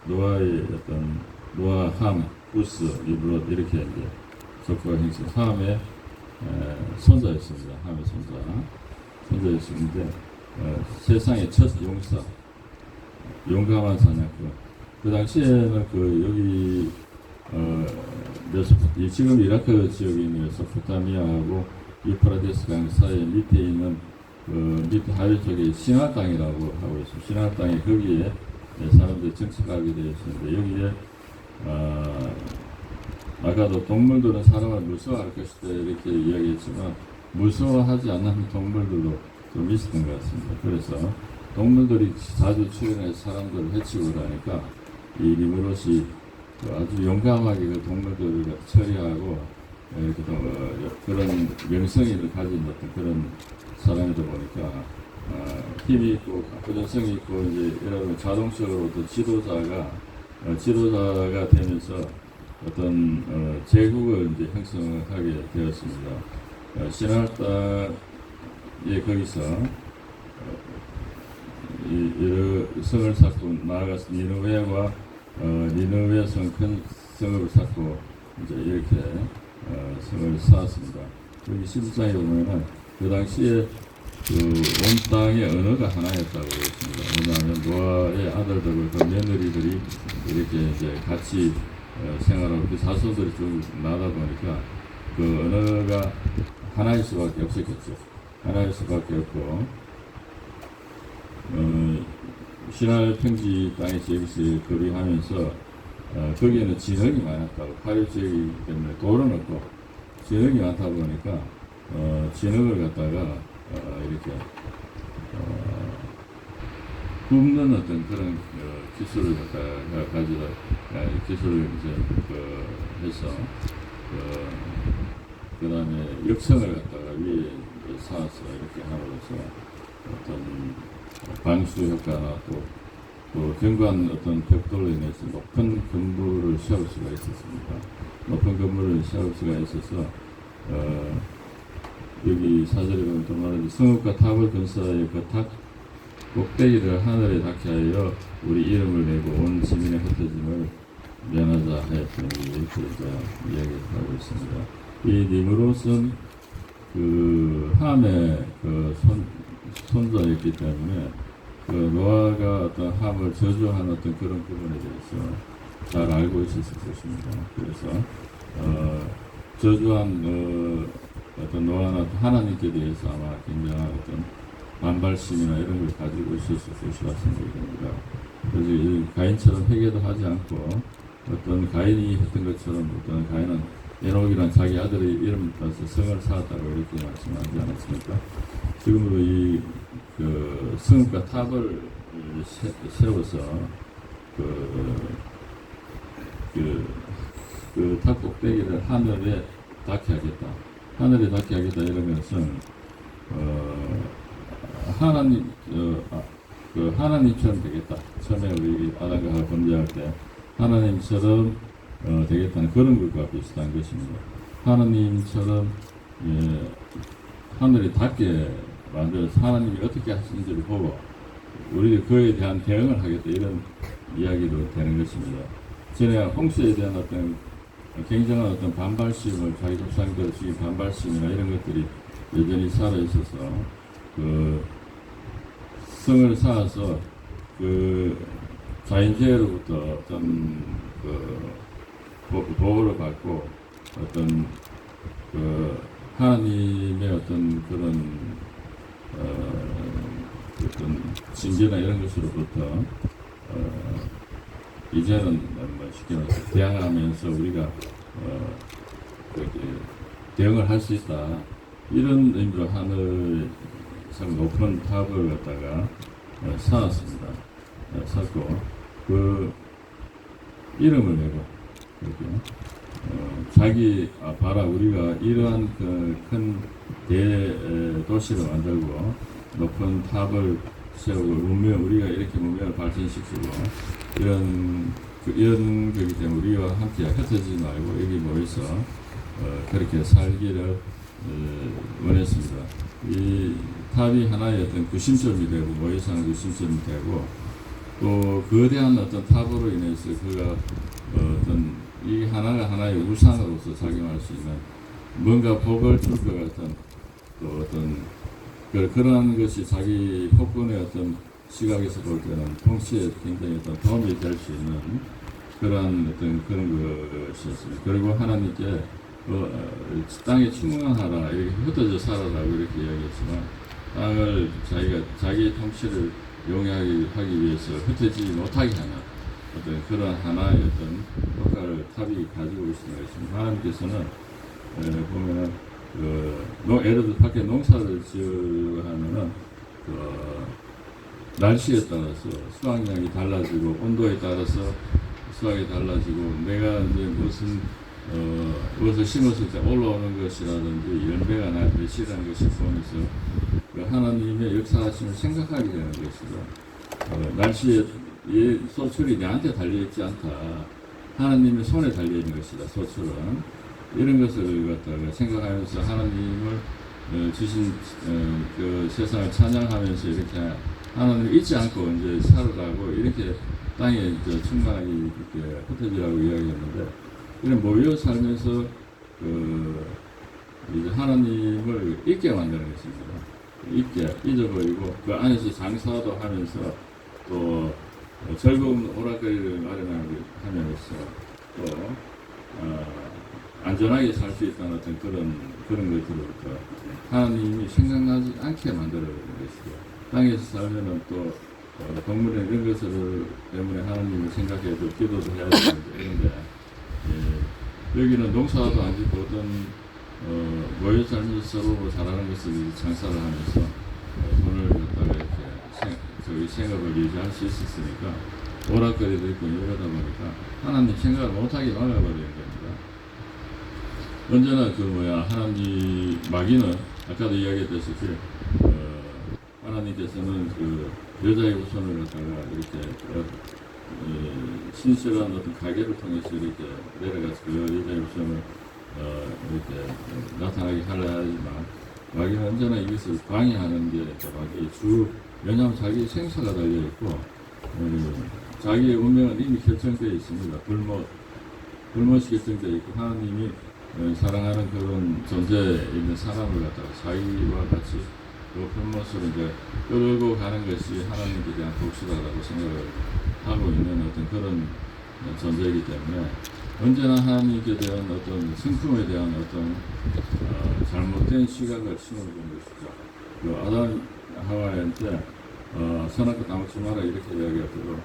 [SPEAKER 4] 노아의 어떤 노아 함 우스, 이블롯 이렇게 이제 적과 행성 함의 손자였습니다. 함의 손자였는데 세상의 첫 용사, 용감한 사냥꾼. 그 당시에는 그 여기 지금 이라크 지역에 있는 메소포타미아하고 유프라데스 강 사이 밑에 있는 밑에 하류 쪽에 시나 땅이라고 하고 있습니다. 시나 땅에 거기에 사람들이 정착하게 되어 있었는데 여기에 아까도 동물들은 사람을 무서워할 것이다 이렇게 이야기했지만 무서워하지 않는 동물들도 좀 있었던 것 같습니다. 그래서 동물들이 자주 출현해서 사람들을 해치고 그러니까 이 니무롯이 아주 용감하게 그 동물들을 처리하고 그런 명성을 가진 어떤 그런 사람이다 보니까 힘이 있고 부전성이 있고 이제 여러분 자동적으로 또 지도자가 되면서 어떤 제국을 이제 형성하게 되었습니다. 시나르 땅에 거기서 여러 성을 쌓고 나아가서 니느웨와 니느웨 성 큰 성을 쌓고 이제 이렇게 성을 쌓았습니다. 여기 11장에 보면은 그 당시에 온 땅의 언어가 하나였다고 했습니다. 왜냐하면 노아의 아들들과 그 며느리들이 이렇게 이제 같이 생활하고 그 자손들이 좀 나다 보니까 그 언어가 하나일 수밖에 없었겠죠. 하나일 수밖에 없고 시날 평지 땅에서 여기서 거류하면서 거기에는 진흙이 많았다고 파류 지역이기 때문에 돌은 없고 진흙이 많다 보니까 진흙을 갖다가 이렇게 굽는 어떤 그런 기술을 갖다가 가지다 기술을 이제 해서 그 다음에 역청을 갖다가 위에 쌓아서 이렇게 함으로써 어떤 방수 효과나 또 견고한 어떤 벽돌로 인해서 높은 건물을 세울 수가 있었습니다. 높은 건물을 세울 수가 있어서 여기 사절에 보면 또 말하지 성읍과 탑을 건설하여 그 탑 꼭대기를 하늘에 닿게 하여 우리 이름을 내고 온 시민의 흩어짐을 면하자 하였더니 이렇게 이야기하고 있습니다. 이 니므롯은 그 함의 그 손자였기 때문에 그 노아가 어떤 함을 저주한 어떤 그런 부분에 대해서 잘 알고 있었을 것입니다. 그래서 저주한 어떤 노아나 하나님께 대해서 아마 굉장한 어떤 반발심이나 이런 걸 가지고 있었을 것이라 생각이 됩니다. 그래서 이 가인처럼 회개도 하지 않고 어떤 가인이 했던 것처럼 어떤 가인은 에녹이란 자기 아들의 이름을 따서 성을 쌓았다고 이렇게 말씀하지 않았습니까? 지금도 이 성읍과 탑을 세워서 탑 꼭대기를 하늘에 닿게 하겠다. 하늘에 닿게 하겠다 이런 것은 하나님처럼 되겠다. 처음에 우리 아담과 하와 범죄할 때 하나님처럼 되겠다는 그런 것과 비슷한 것입니다. 하나님처럼 하늘이 닿게 만들어서 하나님이 어떻게 하시는지를 보고 우리가 그에 대한 대응을 하겠다 이런 이야기도 되는 것입니다. 전에 홍수에 대한 어떤 굉장한 어떤 반발심을 자기 조상들 주인 반발심이나 이런 것들이 여전히 살아 있어서 그 성을 쌓아서 그 자인제로부터 어떤 보호를 받고 어떤 하나님의 어떤 그런 어떤 징계나 이런 것으로부터 이제는 뭐 쉽게 말해서 대항하면서 우리가 대응을 할 수 있다 이런 의미로 하늘 상 높은 탑을 갖다가 쌓았습니다. 쌓고 그 이름을 내고 이렇게 자기 봐라 우리가 이러한 그 큰 대도시를 만들고 높은 탑을 세우고 우리가 이렇게 문명을 발전시키고 이런 거기 때문에 우리와 함께 흩어지지 말고 여기 모여서 그렇게 살기를 원했습니다. 이 탑이 하나의 어떤 구심점이 되고 모여서 하는 구심점이 되고 또 거대한 어떤 탑으로 인해서 그가 어떤 이 하나가 하나의 우상으로서 작용할 수 있는 뭔가 복을 줄 것 같은 또 어떤 그러한 것이 자기 폭군의 어떤 시각에서 볼 때는 통치에 굉장히 어떤 도움이 될 수 있는 그러한 어떤 그런 것이었습니다. 그리고 하나님께 땅에 충만하라 이렇게 흩어져 살아라고 이렇게 이야기했지만 땅을 자기의 통치를 용이하기 위해서 흩어지지 못하게 하는 어떤 그런 하나의 어떤 효과를 탑이 가지고 있는 것입니다. 하나님께서는 보면은 예를 들어 밖에 농사를 지으려 하면은 날씨에 따라서 수확량이 달라지고 온도에 따라서 수확이 달라지고 내가 이제 무엇을 심었을 때 올라오는 것이라든지 열매가 날 것이라는 것을 보면서 하나님의 역사하심을 생각하게 되는 것이죠. 날씨에 소출이 내한테 달려있지 않다. 하나님의 손에 달려있는 것이다. 소출은 이런 것을 갖다가 생각하면서 하나님을 주신 그 세상을 찬양하면서 이렇게 하나님을 잊지 않고 이제 살아가고 이렇게 땅에 충만하게 이렇게 흩어지라고 이야기했는데 이런 모여 살면서 이제 하나님을 잊게 만드는 것입니다. 잊어버리고 그 안에서 장사도 하면서 또 즐거운 오락거리를 마련하면서 또 안전하게 살 수 있다는 어떤 그런 것들로부터 하나님이 생각나지 않게 만들어버리는 것이죠. 땅에서 살면은 또 동물의 이런 것을 때문에 하나님을 생각해도 기도도 해야 되는데 여기는 농사도 안 짓고 어떤 모여 살면서 서로 잘하는 것을 장사를 하면서 돈을 갖다가 이렇게 생업을 유지할 수 있었으니까 오락거리도 있고 이러다 보니까 하나님 생각을 못하게 막아버리는 겁니다. 언제나 하나님 마귀는 아까도 이야기했다시피 하나님께서는 여자의 후손을 갖다가 이렇게 신실한 어떤 가계를 통해서 이렇게 내려가서 여자의 후손을 이렇게 나타나게 하려 하지만 마귀는 언제나 이것을 방해하는 게 마귀의 왜냐하면 자기의 생사가 달려있고 자기의 운명은 이미 결정되어 있습니다. 불못이 결정되어 있고 하나님이 사랑하는 그런 존재에 있는 사람을 갖다가 자기와 같이 그 불못으로 이제 끌고 가는 것이 하나님께 대한 복수다라고 생각을 하고 있는 어떤 그런 존재이기 때문에 언제나 하나님께 대한 어떤 성품에 대한 어떤 잘못된 시각을 심어준 것이죠. 아담 하와한테 선악과 다 먹지 마라 이렇게 이야기하도록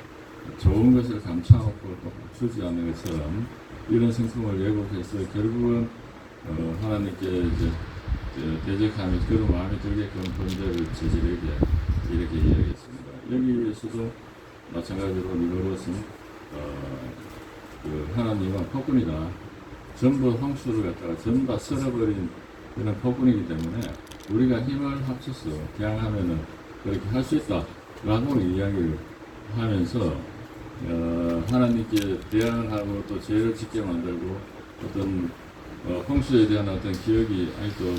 [SPEAKER 4] 좋은 것을 감춰놓고 주지 않는 것처럼 이런 성품을 왜곡해서 결국은 하나님께 이제 대적하면서 그런 마음이 들게끔 범죄를 저지르게 이렇게 이야기했습니다. 여기에서도 마찬가지로 니고롯은 하나님은 폭군이다. 전부 홍수를 갖다가 전부 다 쓸어버린 그런 폭군이기 때문에 우리가 힘을 합쳐서 대항하면은 그렇게 할 수 있다라고 이야기를 하면서 하나님께 대항을 하고 또 죄를 짓게 만들고 어떤 홍수에 대한 어떤 기억이 아직도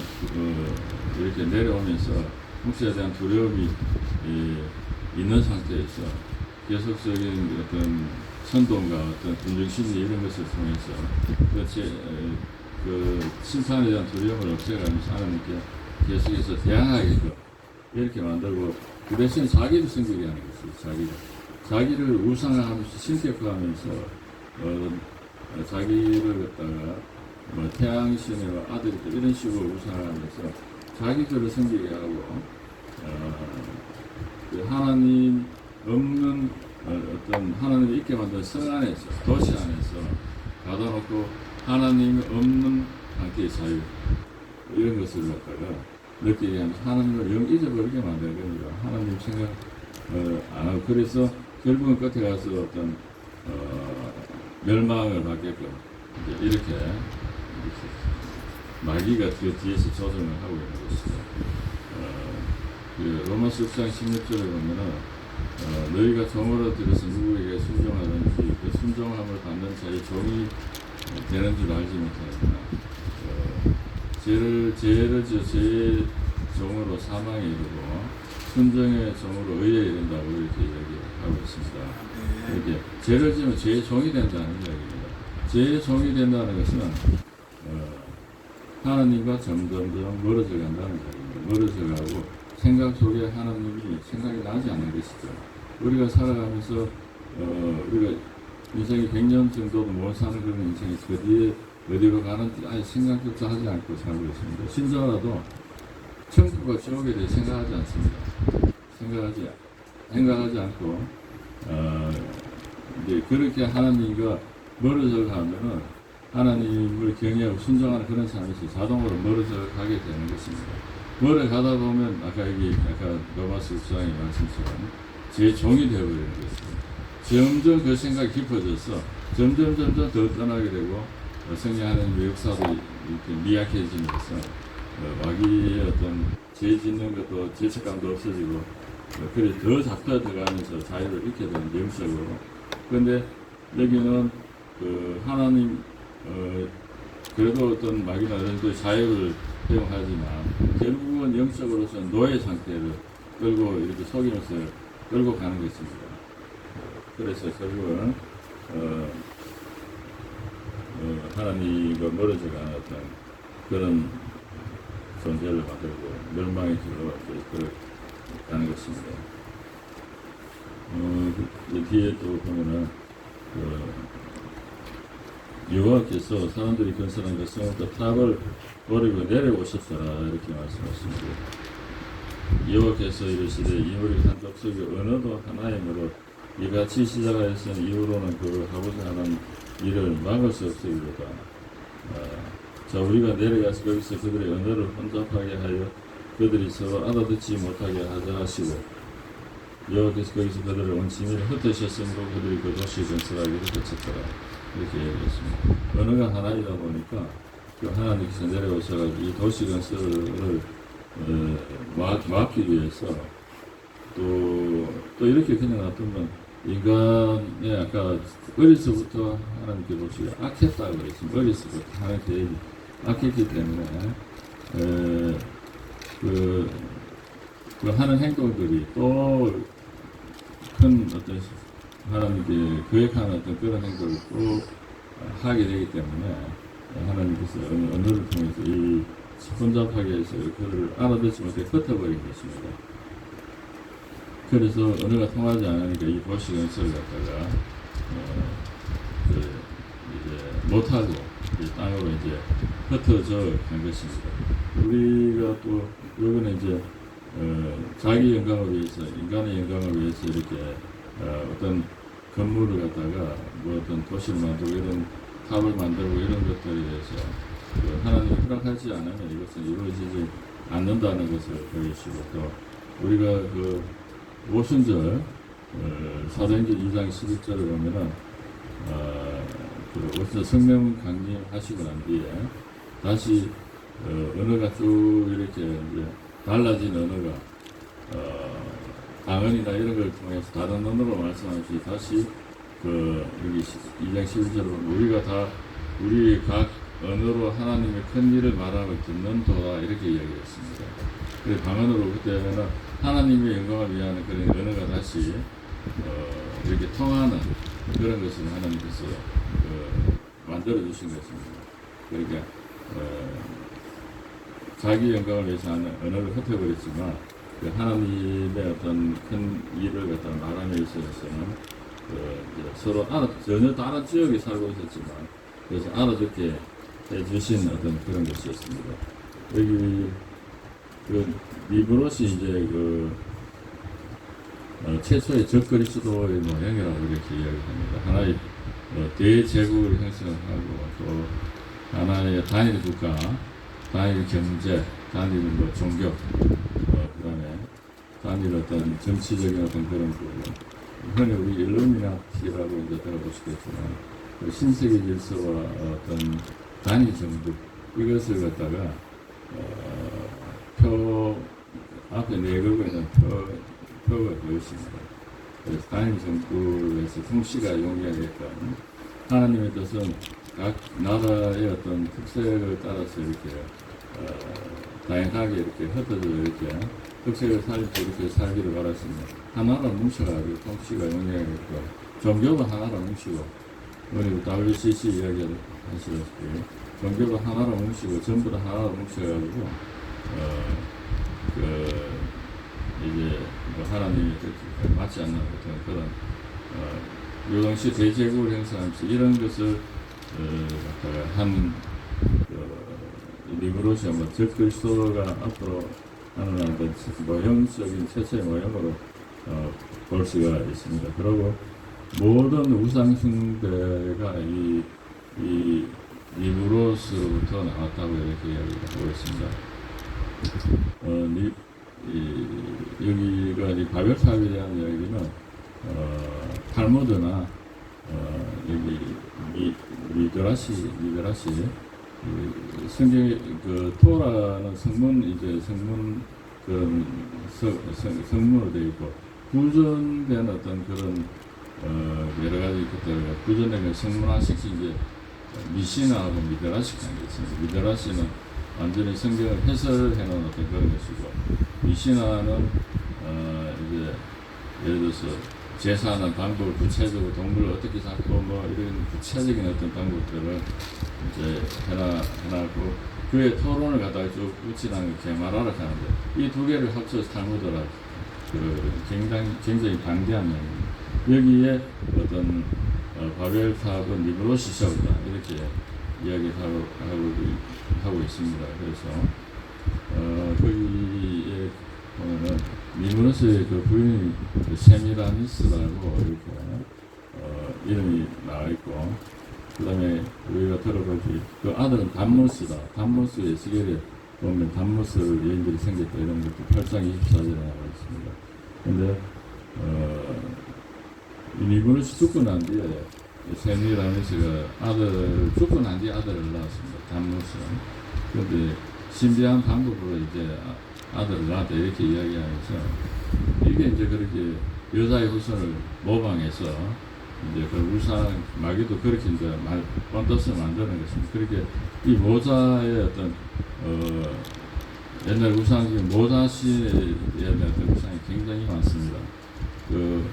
[SPEAKER 4] 이렇게 내려오면서 홍수에 대한 두려움이 있는 상태에서 계속적인 어떤 선동과 어떤 군중심리 이런 것을 통해서 그 심판에 대한 두려움을 없애가면서 하나님께 계속해서 대항하게끔 이렇게 만들고 그 대신 자기를 섬기게 하는 것이죠. 자기를 우상화하면서 신격화하면서 자기를 갖다가 태양신의 아들이다 이런 식으로 우상화하면서 자기들을 섬기게 하고 하나님 없는 어떤 하나님을 있게 만든 성 안에서 도시 안에서 가둬놓고 하나님이 없는 상태의 자유 이런 것을 갖다가 느끼게 하면서 하나님을 영 잊어버리게 만드는 겁니다. 하나님 생각 안 하고 그래서 결국은 끝에 가서 어떤 멸망을 받게끔 이렇게 마귀가 그 뒤에서 조정을 하고 있는 것이죠. 로마서 6장 16절에 보면은 너희가 종으로 들어서 누구에게 순종하든지 그 순종함을 받는 자의 종이 되는 줄 알지 못하느냐. 죄를 지어 죄의 종으로 사망에 이르고 순종의 종으로 의에 이른다고 이렇게 이야기하고 있습니다. 이렇게 죄를 지으면 죄의 종이 된다는 이야기입니다. 제 종이 된다는 것은 하나님과 점점 멀어져 간다는 얘기입니다. 멀어져 가고 생각 속에 하나님이 생각이 나지 않는 것이죠. 우리가 살아가면서 우리가 인생이 100년 정도도 못 사는 그런 인생이 그 뒤에 어디로 가는지 아예 생각조차 하지 않고 살고 있습니다. 신자라도 천국과 지옥에 대해 생각하지 않습니다. 생각하지 않고 이제 그렇게 하나님과 멀어져 가면은 하나님을 경외하고 순종하는 그런 삶에서 자동으로 멀어져 가게 되는 것입니다. 멀어가다 보면 아까 로마서 6장의 말씀처럼 제 종이 되어버리는 것입니다. 점점 그 생각이 깊어져서 점점 더 떠나게 되고 성령 하나님의 역사도 이렇게 미약해지면서 마귀의 어떤 죄 짓는 것도 죄책감도 없어지고 그래 더 잡혀 들어가면서 자유를 잃게 되는 영적으로. 그런데 여기는 그 하나님 그래도 어떤 마귀나 이런 그 자유를 허용하지만 결국은 영적으로서는 노예 상태를 끌고 이렇게 속이면서 끌고 가는 것입니다. 그래서 결국은 하나님과 멀어져 가는 어떤 그런 존재를 만들고 멸망의 길로 가는 것입니다. 뒤에 또 보면은 여호와께서 사람들이 건설한 그 성읍과 탑을 버리고 내려오셨더라 이렇게 말씀하십니다. 여호와께서 이르시되 이물이 한 족속이 언어도 하나이므로 이같이 시작하였으니 이후로는 그 하고자 하는 일을 막을 수 없으리로다. 자 우리가 내려가서 거기서 그들의 언어를 혼잡하게 하여 그들이 서로 알아듣지 못하게 하자 하시고 여호와께서 거기서 그들을 온 짐을 흩으셨으므로 그들이 그 도시 건설하기를 그쳤더라. 이렇게 얘기했습니다. 언어가 하나이다 보니까 그 하나님께서 내려오셔가지고 이 도시 건설을 막기 위해서 또 이렇게 그냥 놔두면 인간의 아까 어려서부터 하나님께 보시고 악했다고 그랬습니다. 어려서부터 하나님 계획이 악했기 때문에 그 하는 행동들이 또 큰 어떤 하나님께 거역하는 어떤 그런 행동을 또 하게 되기 때문에 하나님께서 언어를 통해서 이 혼잡하게 해서 그를 알아듣지 못해 흩어버린 것입니다. 그래서 언어가 통하지 않으니까 이 도시 건설을 갖다가 이제 못하고 이 땅으로 이제 흩어져 간 것입니다. 우리가 또 여기는 이제 자기 영광을 위해서 인간의 영광을 위해서 이렇게 어떤 건물을 갖다가 뭐 어떤 도시를 만들고 이런 탑을 만들고 이런 것들에 대해서 하나님이 허락하지 않으면 이것은 이루어지지 않는다는 것을 보여주시고 또 우리가 그 오순절 사도행전 2장 11절을 보면은 그 오순절 성령 강림하시고 난 뒤에 다시 언어가 쭉 이렇게 이제 달라진 언어가 방언이나 이런 걸 통해서 다른 언어로 말씀하시 다시 그 여기 2장 11절로 보면 우리 각 언어로 하나님의 큰 일을 말하고 듣는도다 이렇게 이야기했습니다. 그래서 방언으로 그때는 하나님의 영광을 위하는 그런 언어가 다시 이렇게 통하는 그런 것을 하나님께서 만들어 주신 것입니다. 그러니까 자기 영광을 위해서 하는 언어를 흩어버렸지만 그 하나님의 어떤 큰 일을 갖다 말함에 있어서는 서로 전혀 다른 지역에 살고 있었지만 그래서 알아듣게 해주신 어떤 그런 것이었습니다. 여기 그 니브롯이 이제 최초의 적그리스도의 모양이라고 이렇게 이야기합니다. 하나의 대제국을 형성하고 또 하나의 단일 국가, 단일 경제, 단일 종교, 그다음에 단일 어떤 정치적인 어떤 그런 부분. 흔히 우리 일루미나티라고 이제 들어보시겠지만 그 신세계 질서와 어떤 단일 정부 이것을 갖다가 표 앞에 내걸고 있는 표가 되었습니다. 그래서 단일 정부에서 통치가 용이하게끔 하나님의 뜻은 각 나라의 어떤 특색을 따라서 이렇게 다양하게 이렇게 흩어져 이렇게 특색을 살리고 이렇게 살기를 바랐습니다. 하나로 뭉쳐가지고 통치가 용이하게끔 종교도 하나로 뭉치고 우리 WCC 이야기를 하시다시피 종교가 하나로 뭉치고 전부 다 하나로 뭉쳐가지고 이제 뭐 하나님이 맞지 않는 어떤 그런 요동시 대제국을 형성하면서 이런 것을 갖다가 한 리브로시아 뭐 적그리스도가 앞으로 하는 어떤 모형적인 최초의 모형으로 볼 수가 있습니다. 그리고 모든 우상 숭배가 이 리브로스부터 나왔다고 이렇게 이야기하고 있습니다. 여기가 이 바벨탑에 대한 이야기는 탈무드나 여기 미드라시 성경 그 토라는 성문 그런 성문으로 되어 있고 구전된 어떤 그런 여러 가지 것들 구전된 성문화식 이제 미시나하고 미드라시가 있습니다. 미드라시는 완전히 성경을 해설해 놓은 어떤 그런 것이고 미시나는 이제 예를 들어서 제사하는 방법을 구체적으로 동물을 어떻게 잡고 뭐 이런 구체적인 어떤 방법들을 이제 해놨고 그의 토론을 갖다가 쭉 붙이는 게마라를 하는데 이 두 개를 합쳐서 탈무드라 굉장히 방대한 내용입니다. 여기에 어떤 바벨탑은 리브로시샤우다 이렇게 이야기하고 있습니다. 그래서 거기에 보면은 리브로스의 그 부인이 세미라미스라고 이렇게 이름이 나와 있고 그 다음에 우리가 들어보지 그 아들은 담모스다. 담모스 에스겔에 보면 담모스 여인들이 생겼다 이런 것도 8장 24절에 나와 있습니다. 근데 리브로스 죽고 난 뒤에 세미라미스가 죽고 난 뒤에 아들을 낳았습니다. 담모스. 그런데 신비한 방법으로 이제 아들을 낳았다 이렇게 이야기하면서 이게 이제 그렇게 여자의 후손을 모방해서 이제 그 우상 마귀도 그렇게 이제 번떠서 만드는 것입니다. 그렇게 이 모자의 어떤 옛날 우상 중에 모자신에 대한 어떤 우상이 굉장히 많습니다. 그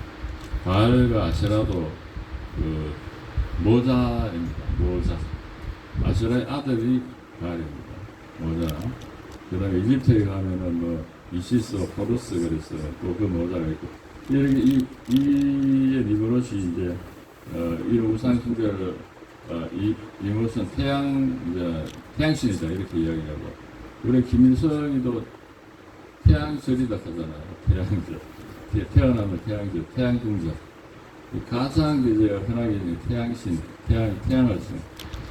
[SPEAKER 4] 바알과 아세라도 그 모자입니다. 모자. 아세라의 아들이 바알입니다. 모자. 그 다음에 이집트에 가면은 뭐 이시스, 호루스 그래서 또 그 모자가 있고 이렇게 이 리브로시 이제 이런 우상 숭배를 리브로스는 태양신이다 이렇게 이야기하고 우리 김일성이도 태양절이다 하잖아요. 태양절. 태어나면 태양절, 태양궁절. 가장 이제 흔하게 있는 태양신, 태양을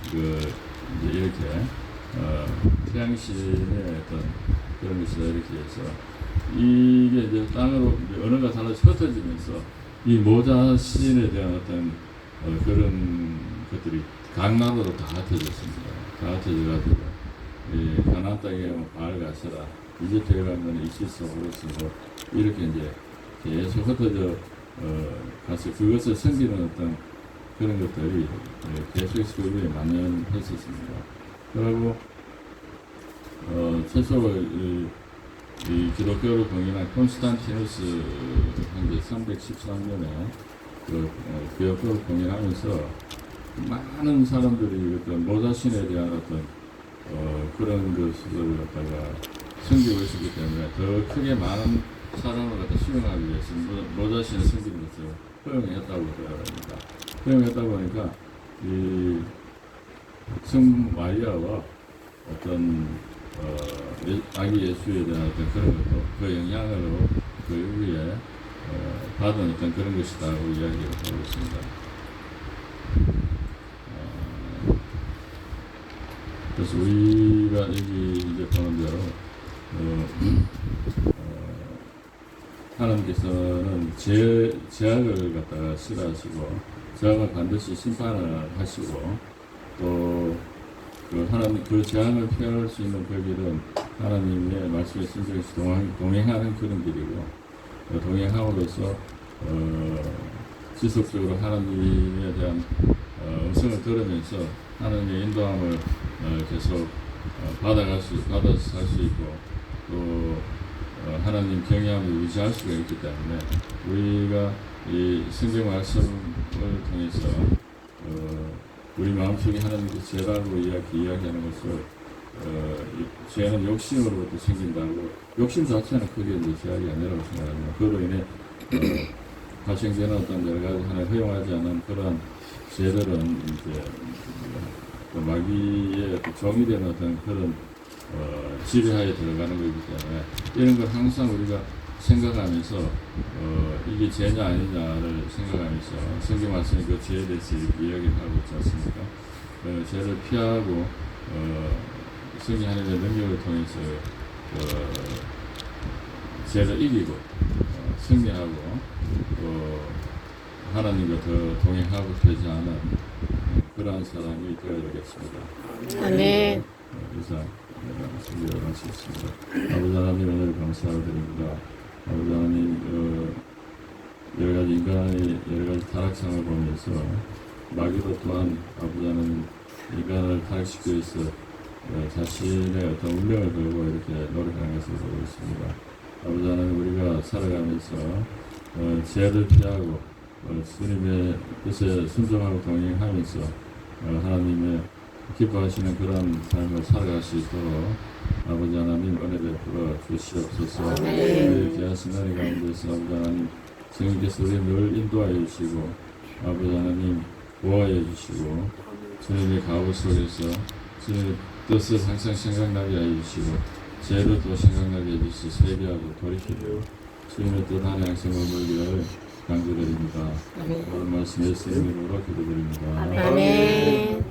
[SPEAKER 4] 이제 이렇게 태양신의 어떤 그런 것이다 이렇게 해서 이게 이제 땅으로 언어가 달라서 흩어지면서 이 모자신에 대한 어떤 그런 것들이 각 나라로 다 흩어졌습니다. 다 흩어져가지고 가나안 땅에 바알과 아세라, 이집트에 가면 이시스, 호루스 뭐 이렇게 이제 계속 흩어져 가서 그것을 섬기는 어떤 그런 것들이 계속해서 그 위에 만연했었습니다. 그리고 최초로 이 기독교를 공인한 콘스탄티누스 현재 313년에 그 기독교를 공인하면서 많은 사람들이 어떤 모자신에 대한 어떤 그런 것을 갖다가 숨기고 있었기 때문에 더 크게 많은 사람을 갖다 수용하기 위해서 모자신을 숨기는 것을 허용했다고 합니다. 허용했다 보니까 이 성마리아와 어떤 아기 예수에 대한 어떤 그런 것도 그 영향으로 그 위에 받은 어떤 그런 것이다고 이야기를 하고 있습니다. 그래서 우리가 여기 이제 보는 대로 하나님께서는 죄악을 갖다가 싫어하시고 죄악을 반드시 심판을 하시고 또 그 하나님 그 재앙을 피할 수 있는 그 길은 하나님의 말씀에 순종해서 동행하는 그런 길이고 동행함으로써 지속적으로 하나님에 대한 음성을 들으면서 하나님의 인도함을 계속 받아서 살 수 있고 또 하나님 경외함을 유지할 수가 있기 때문에 우리가 이 성경 말씀을 통해서 우리 마음속에 하나님께 죄라고 이야기하는 것을 이 죄는 욕심으로부터 생긴다고, 욕심 자체는 크게 이제 죄악이 아니라고 생각합니다. 그로 인해 발생되는 어떤 여러 가지 하나님 허용하지 않은 그런 죄들은 이제 그 마귀의 정이 되는 어떤 그런 지배하에 들어가는 거기 때문에 이런 걸 항상 우리가 생각하면서 이게 죄냐 아니냐를 생각하면서 성경 말씀이 그 죄에 대해서 이렇게 이야기를 하고 있지 않습니까? 죄를 피하고 성령 하나님의 능력을 통해서 죄를 이기고 승리하고 또 하나님과 더 동행하고 되지 않은 그러한 사람이 되어야 되겠습니다.
[SPEAKER 5] 아멘.
[SPEAKER 4] 이상 말씀을 마치겠습니다. 아버지 하나님 은혜를 감사드립니다. 아버지 하나님 여러 가지 인간의 여러 가지 타락상을 보면서 마귀도 또한 아버지 하나님 인간을 타락시키기 위해서 자신의 어떤 운명을 걸고 이렇게 노력하는 것을 보고 있습니다. 아버지 하나님 우리가 살아가면서 죄를 피하고 주님의 뜻에 순종하고 동행하면서 하나님의 기뻐하시는 그런 삶을 살아갈 수 있도록 아버지 하나님 은혜 베풀어 주시옵소서. 우리 귀하신 은혜 가운데서 아버지 하나님 주님께서 우리 늘 인도하여 주시고 아버지 하나님 보호하여 주시고 주님의 가호 속에서 주님의 뜻을 항상 생각나게 하여 주시고 죄를 또 생각나게 해주시고 회개하고 돌이키고 주님의 뜻 안에 항상 머물기를 강조드립니다. 오늘 말씀 예수님 이름으로 기도드립니다.
[SPEAKER 5] 아멘.